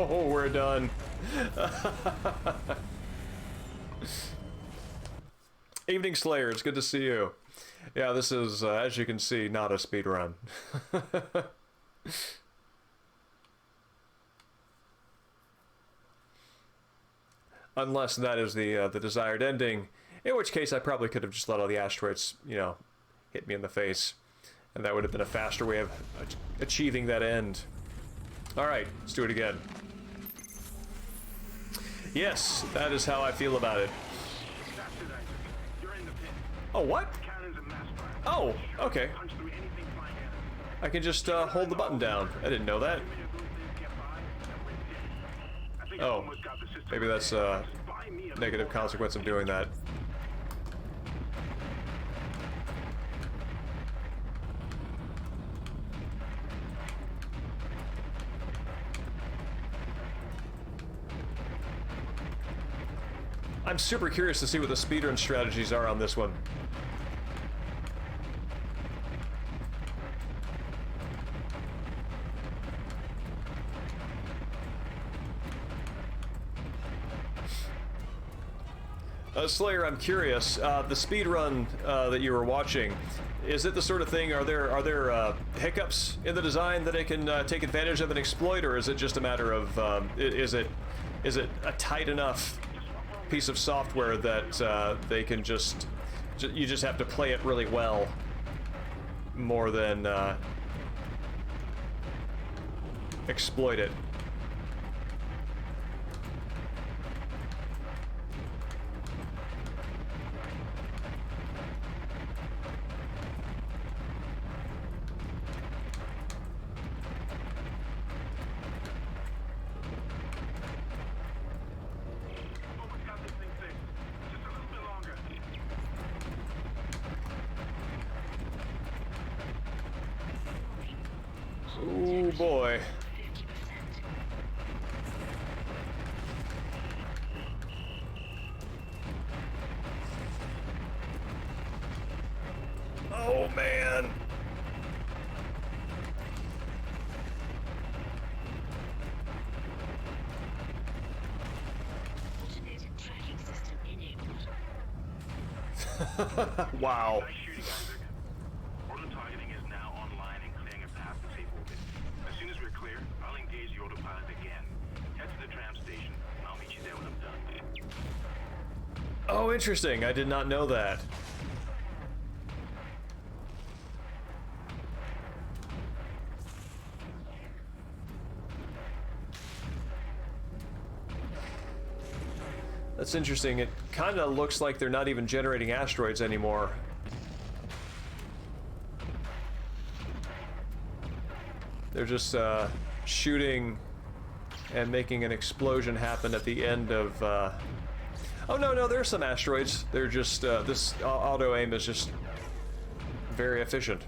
We're done. Evening Slayer, it's good to see you. Yeah, this is, as you can see, not a speed run. Unless that is the desired ending, in which case I probably could have just let all the asteroids, you know, hit me in the face, and that would have been a faster way of achieving that end. All right, let's do it again. Yes, that is how I feel about it. Oh, what? Oh, okay. I can just hold the button down. I didn't know that. Oh, maybe that's a negative consequence of doing that. I'm super curious to see what the speedrun strategies are on this one. Slayer, I'm curious. The speedrun that you were watching, is it the sort of thing? Are there hiccups in the design that it can take advantage of and exploit, or is it just a matter of is it a tight enough piece of software that they can you just have to play it really well more than exploit it? Oh boy. Oh man. Automated tracking system enabled. Wow. Nice shooting, Isaac. Auto targeting is now online and clearing a path to safe orbit. As soon as we're clear, I'll engage the autopilot again. Head to the tram station, and I'll meet you there when I'm done. Oh, interesting. I did not know that. That's interesting. It kind of looks like they're not even generating asteroids anymore. They're just shooting and making an explosion happen at the end of... Oh, no, there are some asteroids. They're just... this auto-aim is just very efficient.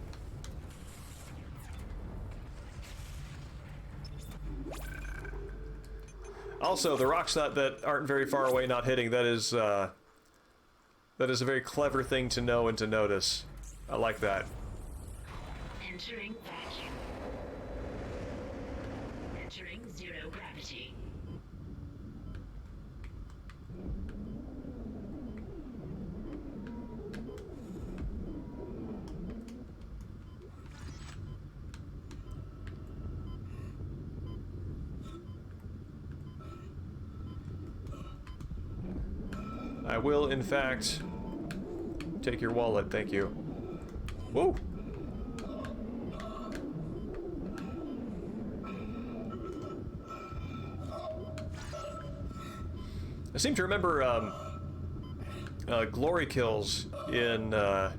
Also, the rocks that aren't very far away not hitting, that is a very clever thing to know and to notice. I like that. Entering vacuum. Entering zero gravity. I will, in fact, take your wallet, thank you. Whoa! I seem to remember glory kills in the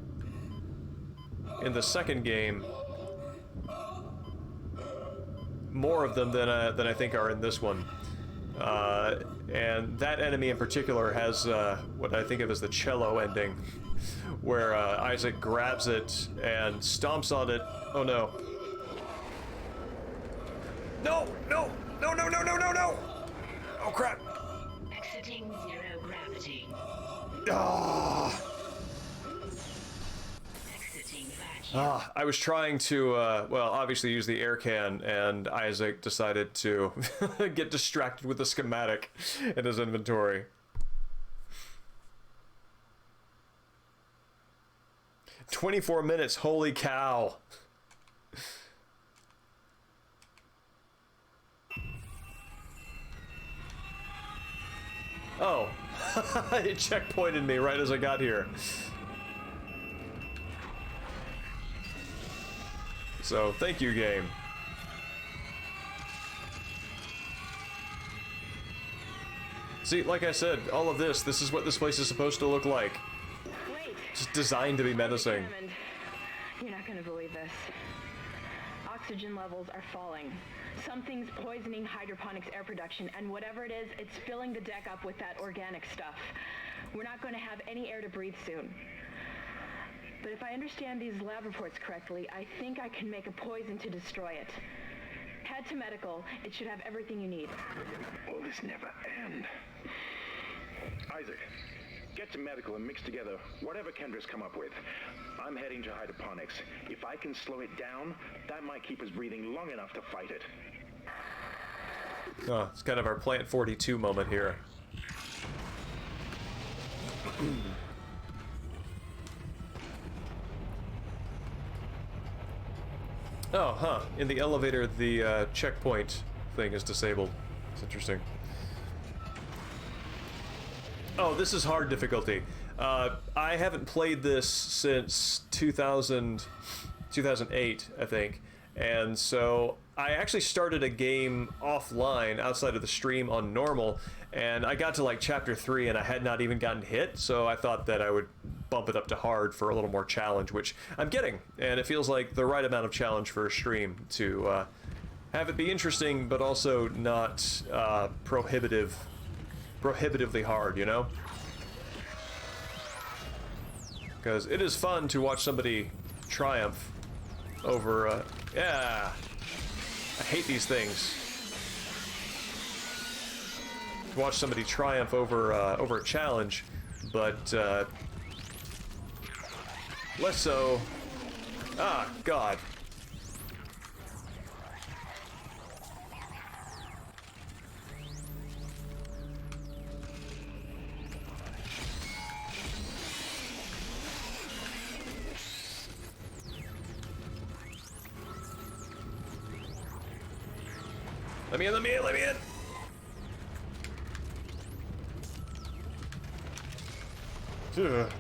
second game. More of them than I think are in this one. And that enemy in particular has what I think of as the cello ending, where Isaac grabs it and stomps on it. Oh no. No, no, No, no, no, no, no, no! Oh, crap. Exiting zero gravity. Ah. Exiting vacuum. Ah, I was trying to, well, obviously use the air can, and Isaac decided to get distracted with the schematic in his inventory. "24 minutes, holy cow." Oh, it checkpointed me right as I got here. So, thank you, game. See, like I said, all of this is what this place is supposed to look like. Wait. It's designed to be menacing. Examined. You're not gonna believe this. Oxygen levels are falling. Something's poisoning hydroponics air production, and whatever it is, it's filling the deck up with that organic stuff. We're not going to have any air to breathe soon. But if I understand these lab reports correctly, I think I can make a poison to destroy it. Head to medical. It should have everything you need. Will this never end? Isaac, get to medical and mix together whatever Kendra's come up with. I'm heading to hydroponics. If I can slow it down, that might keep us breathing long enough to fight it. Oh, it's kind of our Plant 42 moment here. Oh, huh. In the elevator, the checkpoint thing is disabled. It's interesting. Oh, this is hard difficulty. I haven't played this since 2008, I think. And so I actually started a game offline outside of the stream on normal, and I got to like chapter 3 and I had not even gotten hit, so I thought that I would bump it up to hard for a little more challenge, which I'm getting, and it feels like the right amount of challenge for a stream to have it be interesting, but also not prohibitively hard, you know? Because it is fun to watch somebody triumph over, yeah, I hate these things. To watch somebody triumph over a challenge, but less so. Ah, God. Let me in, let me in, let me in! Ugh.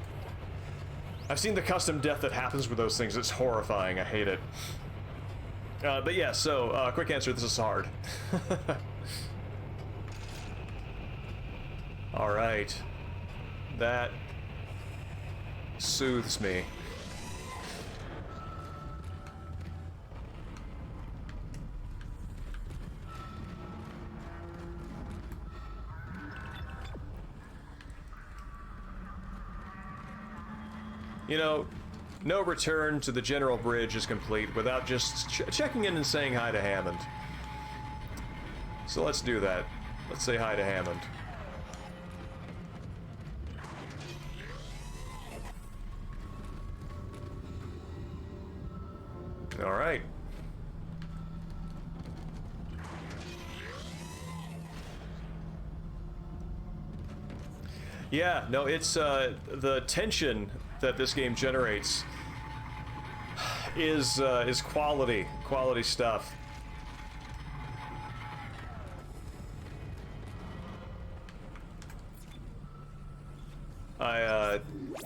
I've seen the custom death that happens with those things. It's horrifying. I hate it. But yeah, so, quick answer, this is hard. Alright. That soothes me. You know, no return to the general bridge is complete without just checking in and saying hi to Hammond. So let's do that. Let's say hi to Hammond. All right. Yeah, no, it's the tension that this game generates is quality stuff.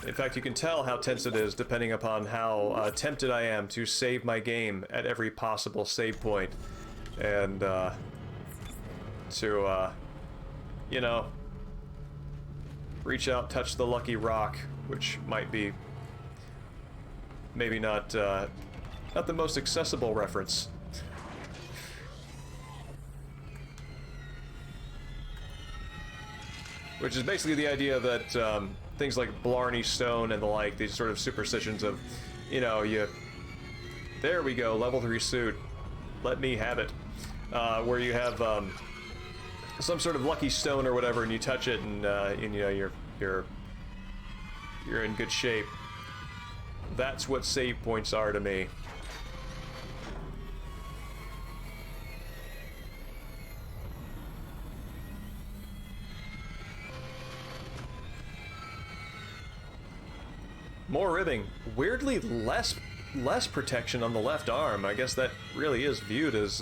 In fact, you can tell how tense it is depending upon how tempted I am to save my game at every possible save point, and to you know, reach out, touch the lucky rock, which might be maybe not the most accessible reference. Which is basically the idea that things like Blarney Stone and the like, these sort of superstitions of, you know, there we go, level 3 suit, let me have it. where you have some sort of lucky stone or whatever, and you touch it, and you know you're in good shape. That's what save points are to me. More ribbing. Weirdly less protection on the left arm. I guess that really is viewed as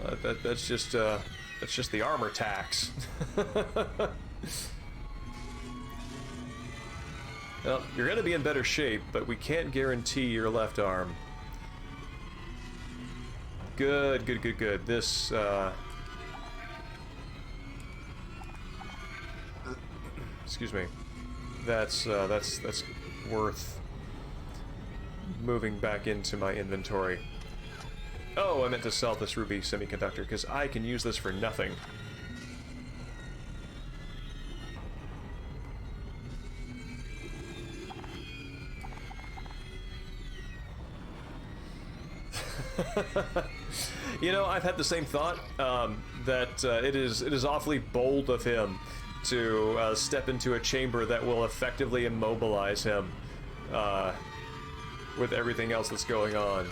that's just the armor tax. Well, you're gonna be in better shape, but we can't guarantee your left arm. Good. This excuse me. That's worth moving back into my inventory. Oh, I meant to sell this ruby semiconductor because I can use this for nothing. You know, I've had the same thought, that it is awfully bold of him to step into a chamber that will effectively immobilize him with everything else that's going on.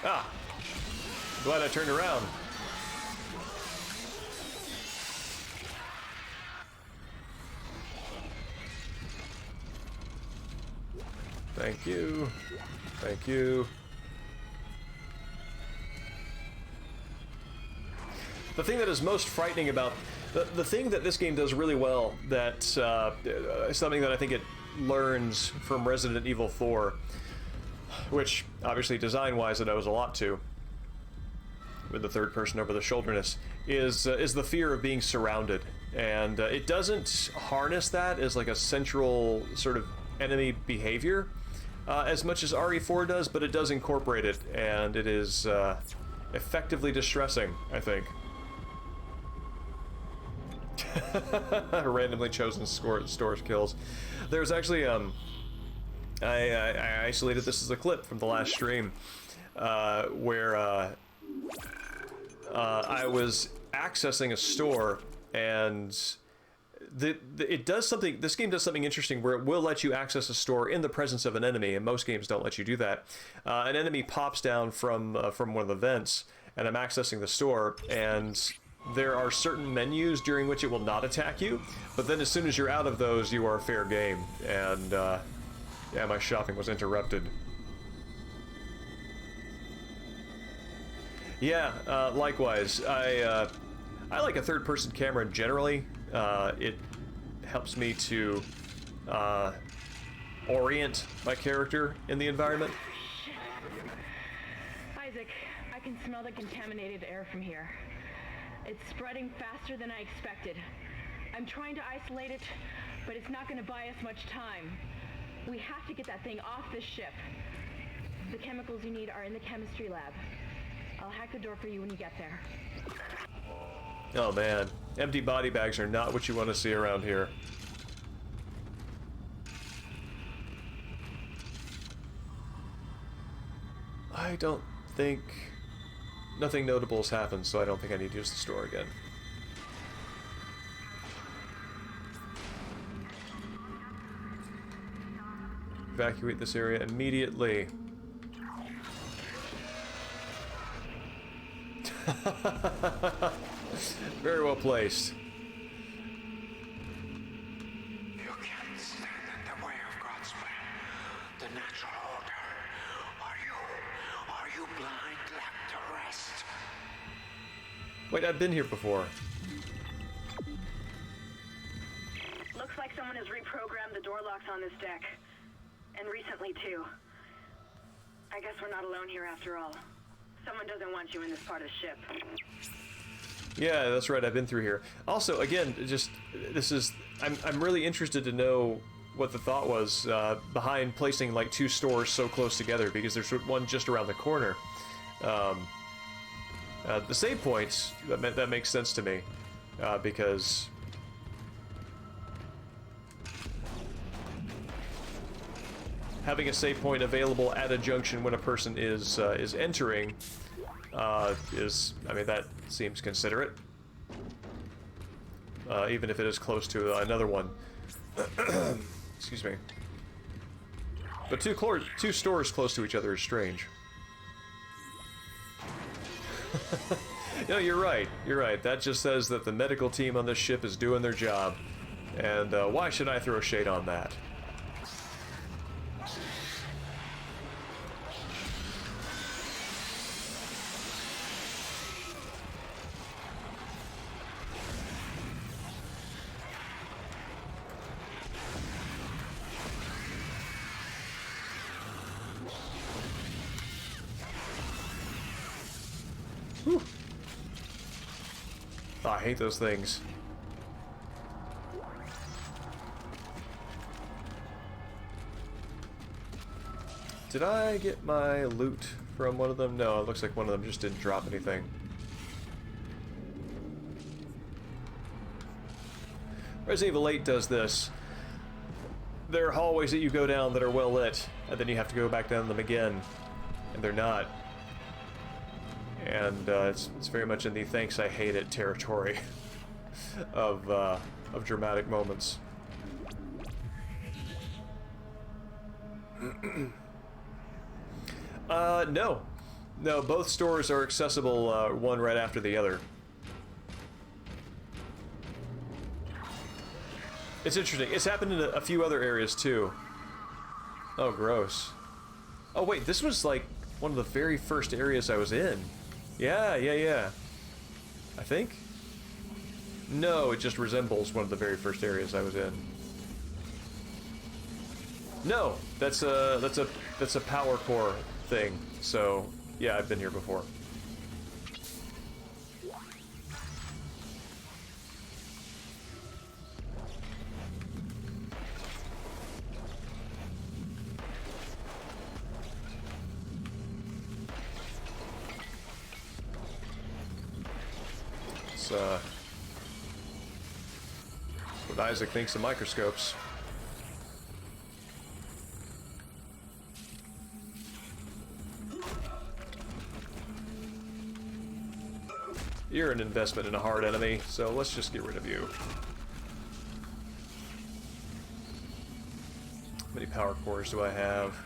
Ah, glad I turned around. Thank you. Thank you. The thing that is most frightening about the thing that this game does really well, that something that I think it learns from Resident Evil 4, which obviously design-wise it owes a lot to, with the third person over the shoulderness, is the fear of being surrounded, and it doesn't harness that as like a central sort of enemy behavior as much as RE4 does, but it does incorporate it, and it is effectively distressing, I think. Randomly chosen stores kills. There's actually I isolated this as a clip from the last stream where I was accessing a store, and it does something. This game does something interesting where it will let you access a store in the presence of an enemy, and most games don't let you do that. An enemy pops down from one of the vents, and I'm accessing the store, and there are certain menus during which it will not attack you, but then as soon as you're out of those, you are fair game, and yeah, my shopping was interrupted. Yeah, likewise. I like a third-person camera generally. It helps me to orient my character in the environment. Isaac, I can smell the contaminated air from here. It's spreading faster than I expected. I'm trying to isolate it, but it's not going to buy us much time. We have to get that thing off this ship. The chemicals you need are in the chemistry lab. I'll hack the door for you when you get there. Oh man, empty body bags are not what you want to see around here. I don't think... Nothing notable has happened, so I don't think I need to use the store again. Evacuate this area immediately. Very well placed. You can't stand in the way of God's plan, the natural order. Are you blind, left to rest? Wait, I've been here before. Looks like someone has reprogrammed the door locks on this deck. And recently, too. I guess we're not alone here after all. Someone doesn't want you in this part of the ship. Yeah, that's right, I've been through here. Also, again, just, this is... I'm really interested to know what the thought was behind placing, like, two stores so close together, because there's one just around the corner. The save points, that makes sense to me, because having a save point available at a junction when a person is entering I mean, that seems considerate, even if it is close to another one. Excuse me. But two stores close to each other is strange. No, you're right. You're right. That just says that the medical team on this ship is doing their job. And why should I throw shade on that? Whew. Oh, I hate those things. Did I get my loot from one of them? No, it looks like one of them just didn't drop anything. Resident Evil 8 does this. There are hallways that you go down that are well lit, and then you have to go back down them again, and they're not. And it's very much in the thanks I hate it territory of dramatic moments. No. No, both stores are accessible, one right after the other. It's interesting. It's happened in a few other areas, too. Oh, gross. Oh, wait, this was, like, one of the very first areas I was in. Yeah. I think? No, it just resembles one of the very first areas I was in. No, that's a power core thing. So, yeah, I've been here before. It's what Isaac thinks of microscopes. You're an investment in a hard enemy, so let's just get rid of you. How many power cores do I have?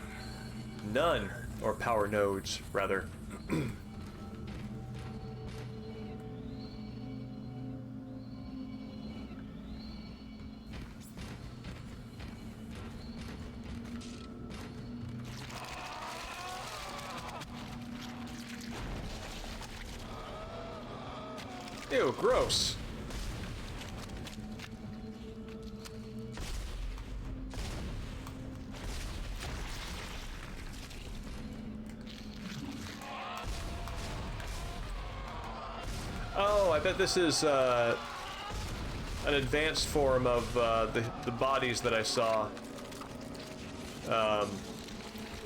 None. Or power nodes, rather. Ew, gross. Oh, I bet this is an advanced form of the bodies that I saw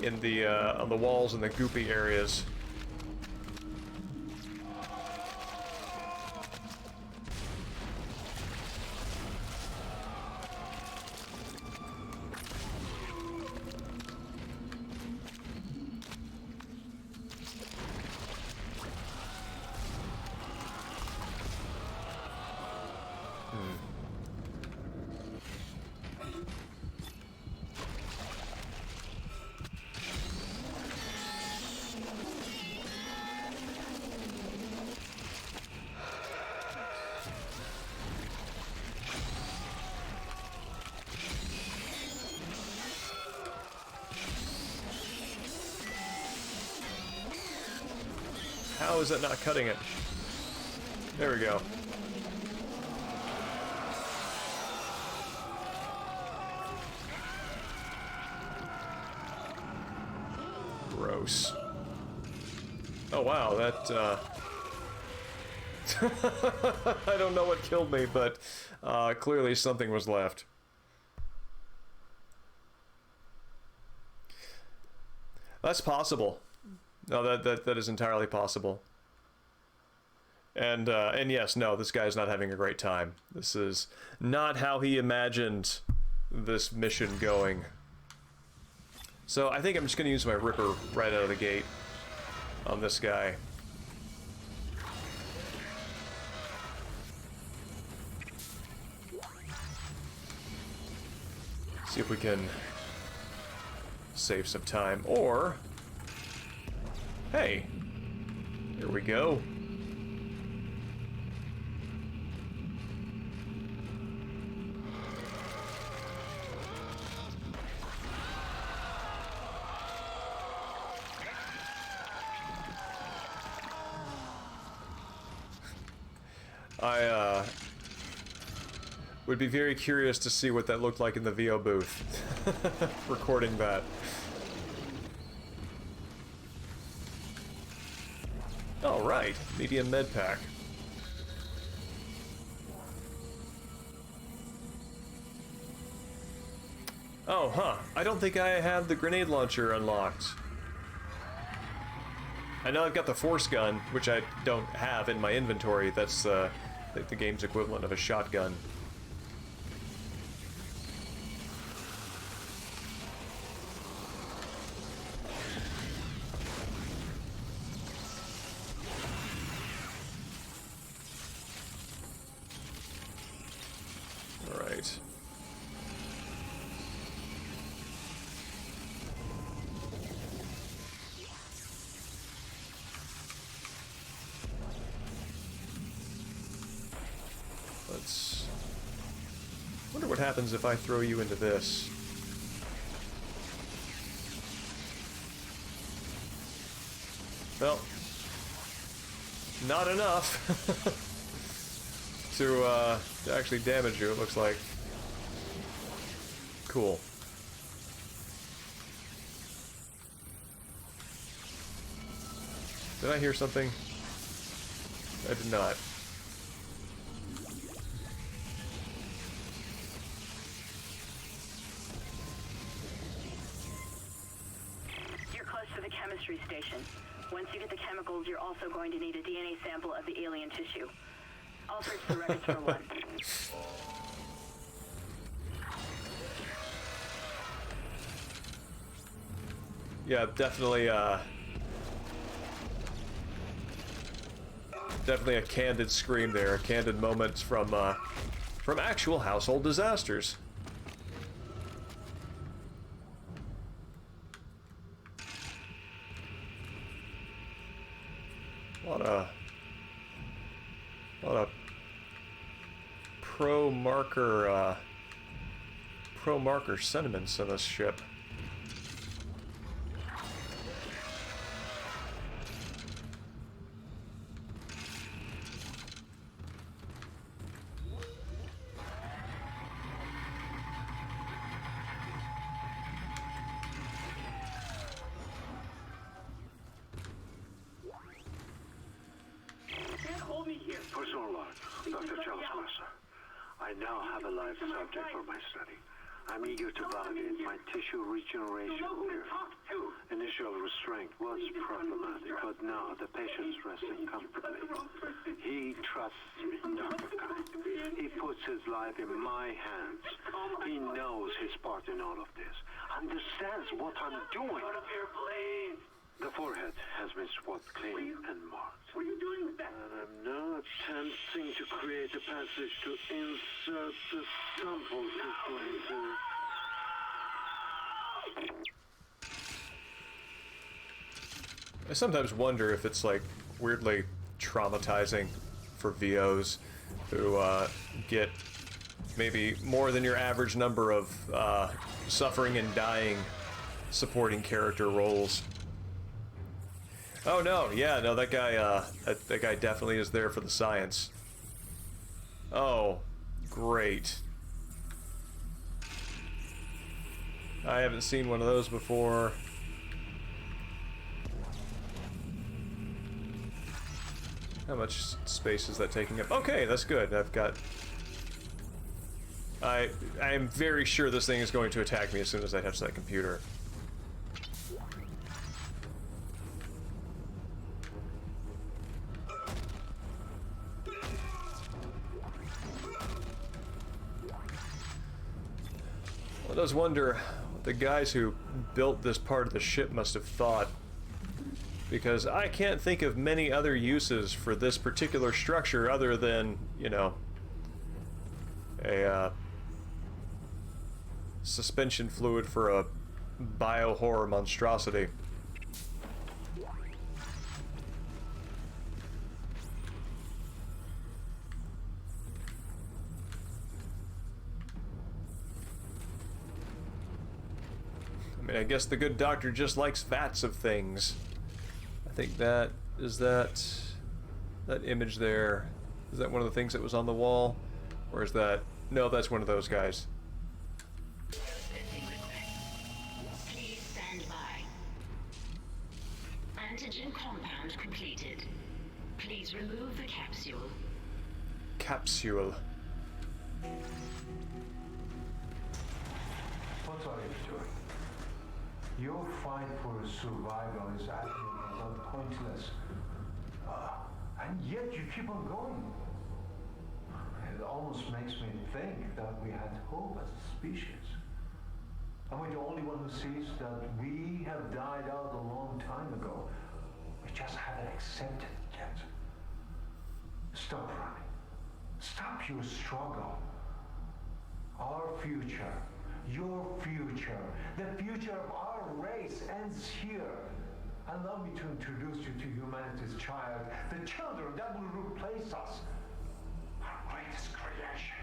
in the on the walls in the goopy areas. How is that not cutting it? There we go. Gross. Oh wow, that I don't know what killed me, but clearly something was left. That's possible. No, that is entirely possible. And yes, no, this guy's not having a great time. This is not how he imagined this mission going. So I think I'm just going to use my Ripper right out of the gate on this guy. See if we can save some time. Or, hey, here we go. I would be very curious to see what that looked like in the VO booth, recording that. All right, medium med pack. Oh, huh. I don't think I have the grenade launcher unlocked. I know I've got the force gun, which I don't have in my inventory. That's the game's equivalent of a shotgun. All right. Let's... wonder what happens if I throw you into this. Well, not enough to actually damage you, it looks like. Cool. Did I hear something? I did not. Chemistry station. Once you get the chemicals, you're also going to need a DNA sample of the alien tissue. I'll search the records for one. Yeah, definitely, definitely a candid scream there, a candid moment from actual household disasters. A lot of pro-marker sentiments in this ship. I'm eager to validate my tissue regeneration theory. Initial restraint was problematic, but now the patient's resting comfortably. He trusts me, Dr. Kite. He puts his life in my hands. He knows his part in all of this. Understands what I'm doing. The forehead has been swabbed clean and marked. What are you doing with that? And I'm now attempting to create a passage to insert the sample sequences. I sometimes wonder if it's like weirdly traumatizing for VOs who get maybe more than your average number of suffering and dying supporting character roles. Oh no, yeah, no, that guy, that guy definitely is there for the science. Oh, great. I haven't seen one of those before. How much space is that taking up? Okay, that's good. I've got... I am very sure this thing is going to attack me as soon as I touch that computer. Let us wonder what the guys who built this part of the ship must have thought. Because I can't think of many other uses for this particular structure other than, you know, a suspension fluid for a bio-horror monstrosity. I mean, I guess the good doctor just likes vats of things. I think that is that image there. Is that one of the things that was on the wall? Or is that... No, that's one of those guys. Please stand by. Antigen compound completed. Please remove the capsule. Capsule. What are you doing? Your fight for survival is acting as pointless. And yet you keep on going. It almost makes me think that we had hope as a species. Am I the only one who sees that we have died out a long time ago? We just haven't accepted it yet. Stop running. Stop your struggle. Our future, your future, the future of our race ends here. Allow me to introduce you to humanity's child, the children that will replace us. Our greatest creation.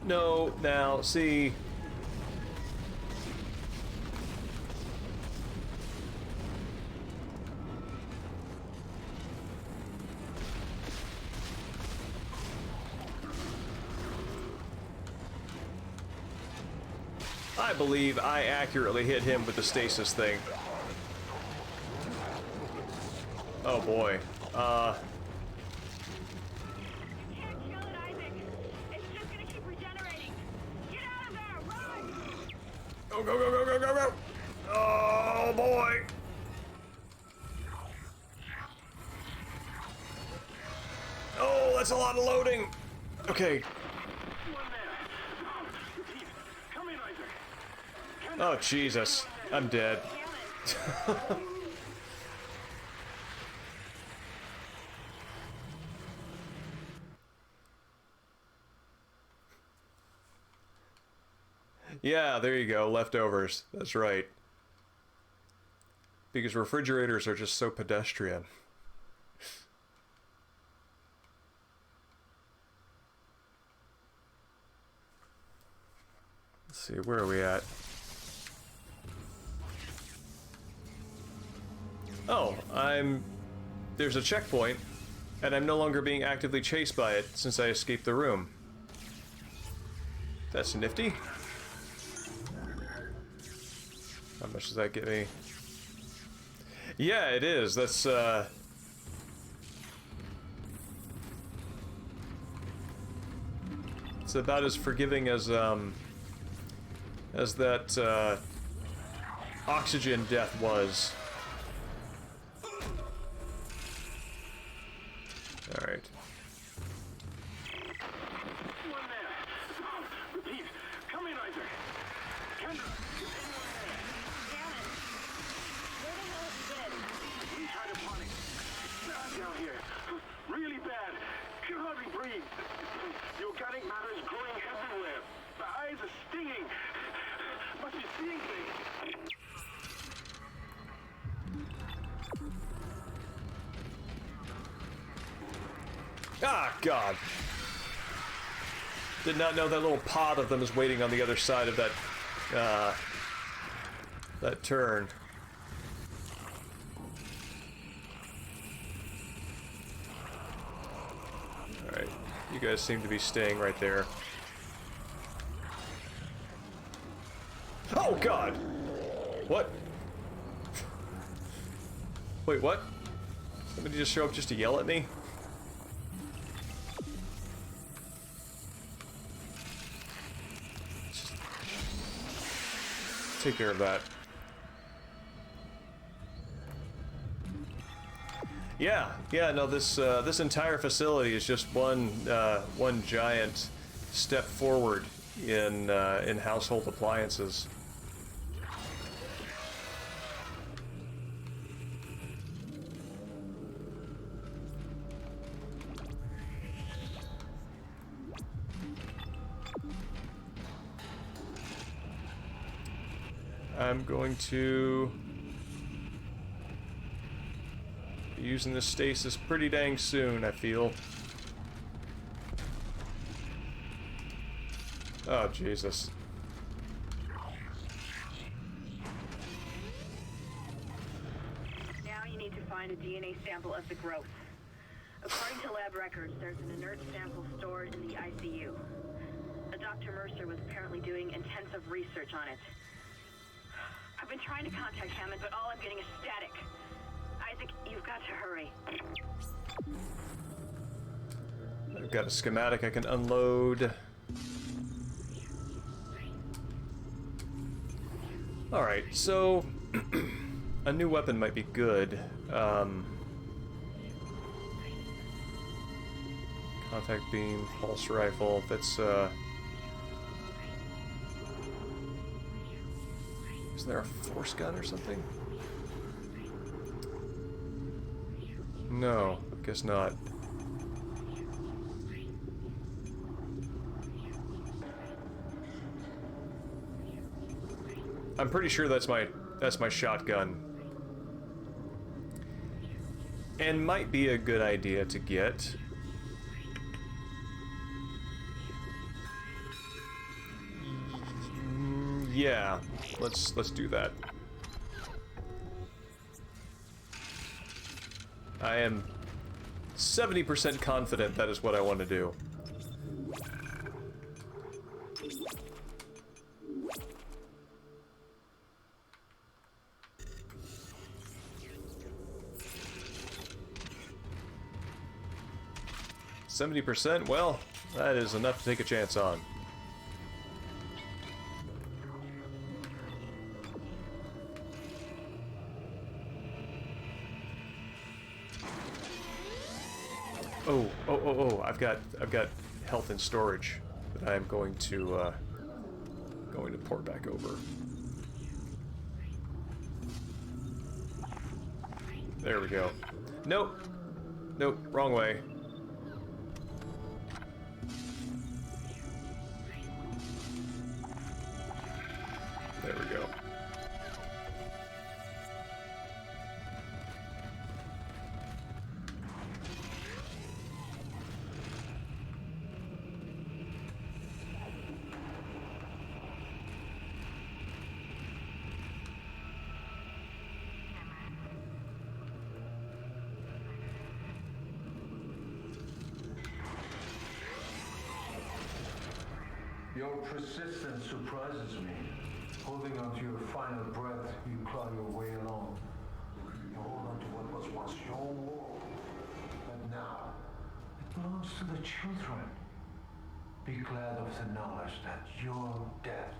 No, now, see... I believe I accurately hit him with the stasis thing. Oh boy. Can't kill it, Isaac. It's just gonna keep regenerating. Get out of there, run! Go, go, go, go, go, go, go! Oh boy! Oh, that's a lot of loading! Okay. One there. Repeat. Come in, Isaac. Oh, Jesus. I'm dead. Yeah, there you go. Leftovers. That's right. Because refrigerators are just so pedestrian. Let's see, where are we at? Oh, there's a checkpoint, and I'm no longer being actively chased by it since I escaped the room. That's nifty. How much does that get me? Yeah, it is. That's, it's about as forgiving as that, oxygen death was. Alright. One there. Repeat. Come in, Isaac. Kendra. Gannon, where the hell have you been? He's hydroponic. Bad down here. Really bad. Can hardly breathe. The organic matter is growing everywhere. My eyes are stinging. Must be seeing things. Ah, God. Did not know that little pod of them is waiting on the other side of that, that turn. Alright, you guys seem to be staying right there. Oh, God! What? Wait, what? Somebody just show up just to yell at me? Take care of that. Yeah. No, this entire facility is just one giant step forward in household appliances. I'm going to be using this stasis pretty dang soon, I feel. Oh, Jesus. Now you need to find a DNA sample of the growth. According to lab records, there's an inert sample stored in the ICU. Dr. Mercer was apparently doing intensive research on it. I've been trying to contact Hammond, but all I'm getting is static. Isaac, you've got to hurry. I've got a schematic I can unload. Alright, so a new weapon might be good. Contact beam, pulse rifle, that's Isn't there a force gun or something? No, I guess not. I'm pretty sure that's my shotgun. And might be a good idea to get. Yeah, let's do that. I am 70% confident that is what I want to do. %? Well, that is enough to take a chance on. Oh, I've got health and storage that I'm going to port back over. There we go. Nope, wrong way. There we go. Your persistence surprises me. Holding on to your final breath, you claw your way along. You hold on to what was once your world, but now it belongs to the children. Be glad of the knowledge that your death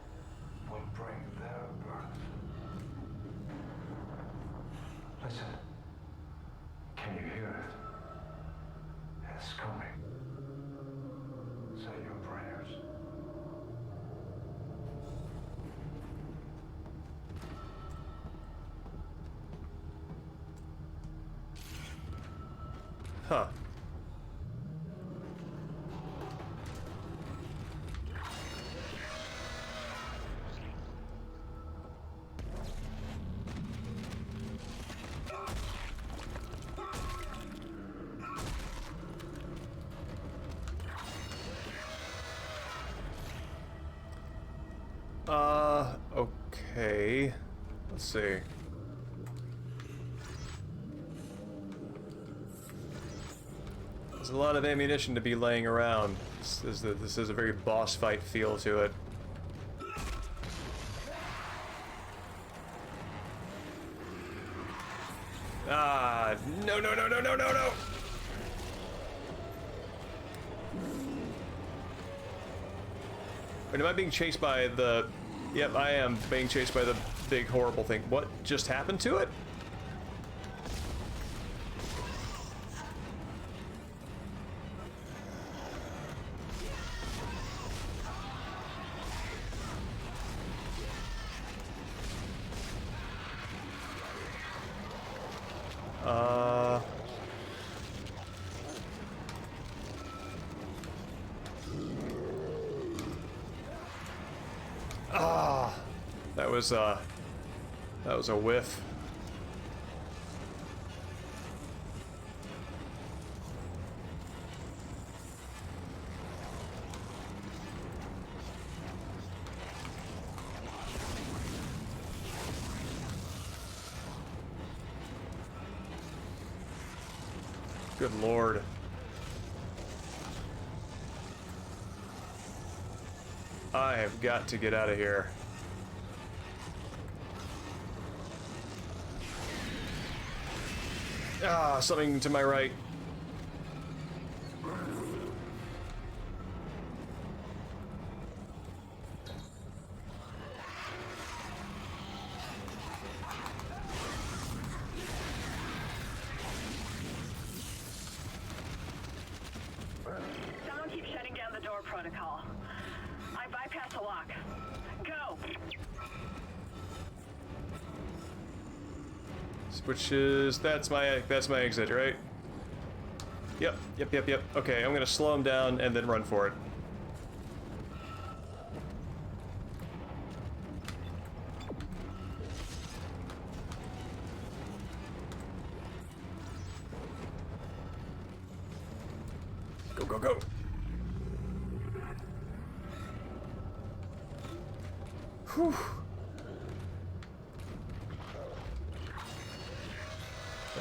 will bring their birth. Listen. Can you hear it? It's coming. Say your prayers. Huh. Okay. Let's see. There's a lot of ammunition to be laying around. This is a very boss fight feel to it. Ah, no. Wait, am I being chased by the... Yep, I am being chased by the big horrible thing. What just happened to it? That was a whiff. Good Lord. I have got to get out of here. Ah, something to my right. Someone keeps shutting down the door protocol. I bypassed the lock. Go! Which is, that's my exit, right? Yep. Okay, I'm gonna slow him down and then run for it. Go, go, go! Whew.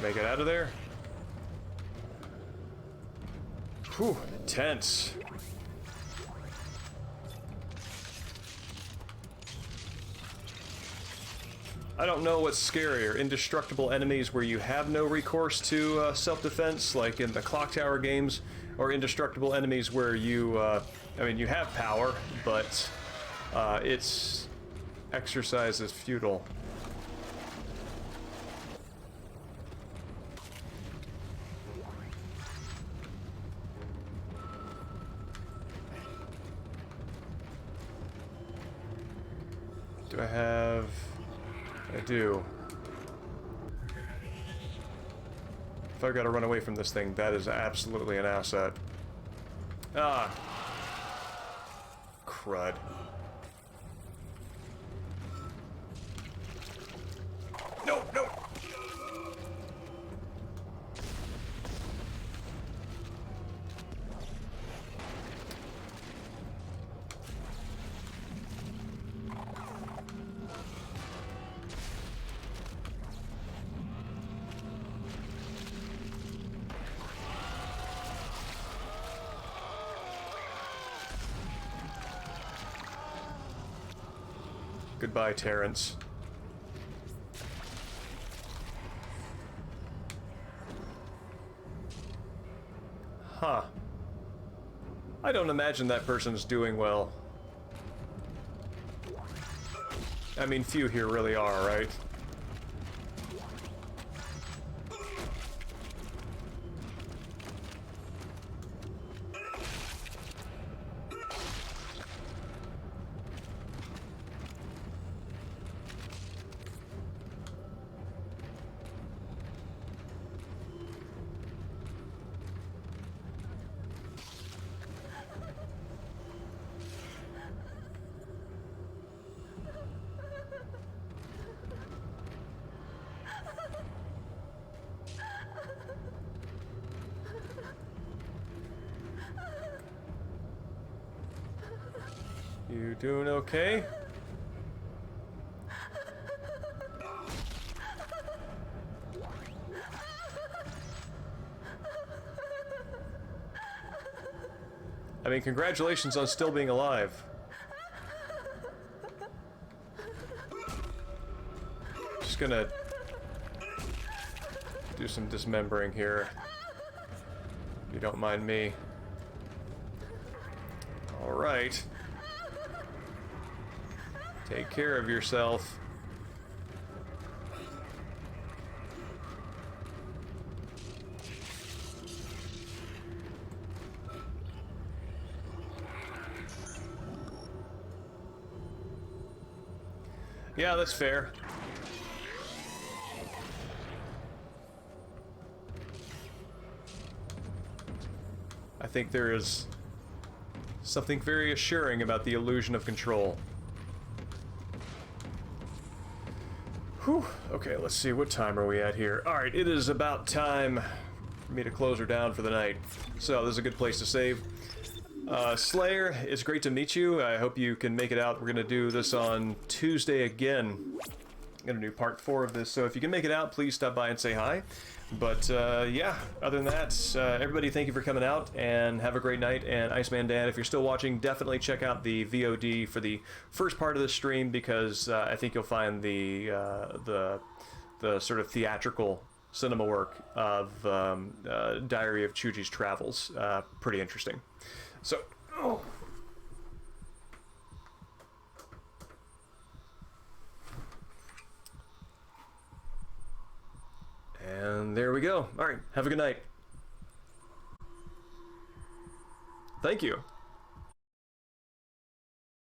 Make it out of there. Whew, tense. I don't know what's scarier, indestructible enemies where you have no recourse to self-defense, like in the Clock Tower games, or indestructible enemies where you, I mean, you have power, but its exercise is futile. Do I have... I do. If I've got to run away from this thing, that is absolutely an asset. Ah. Crud. No, no! Goodbye, Terrence. Huh. I don't imagine that person's doing well. I mean, few here really are, right? You doing okay? I mean, congratulations on still being alive. Just gonna do some dismembering here, if you don't mind me. All right. Take care of yourself. Yeah, that's fair. think there is something very assuring about the illusion of control. Whew. Okay, let's see, what time are we at here? Alright, it is about time for me to close her down for the night. So, this is a good place to save. Slayer, it's great to meet you. I hope you can make it out. We're going to do this on Tuesday again. I'm going to do part 4 of this, so if you can make it out, please stop by and say hi. But, yeah, other than that, everybody, thank you for coming out, and have a great night. And Iceman Dan, if you're still watching, definitely check out the VOD for the first part of the stream, because I think you'll find the sort of theatrical cinema work of Diary of Chuji's Travels pretty interesting. So, oh. And there we go. All right, have a good night. Thank you.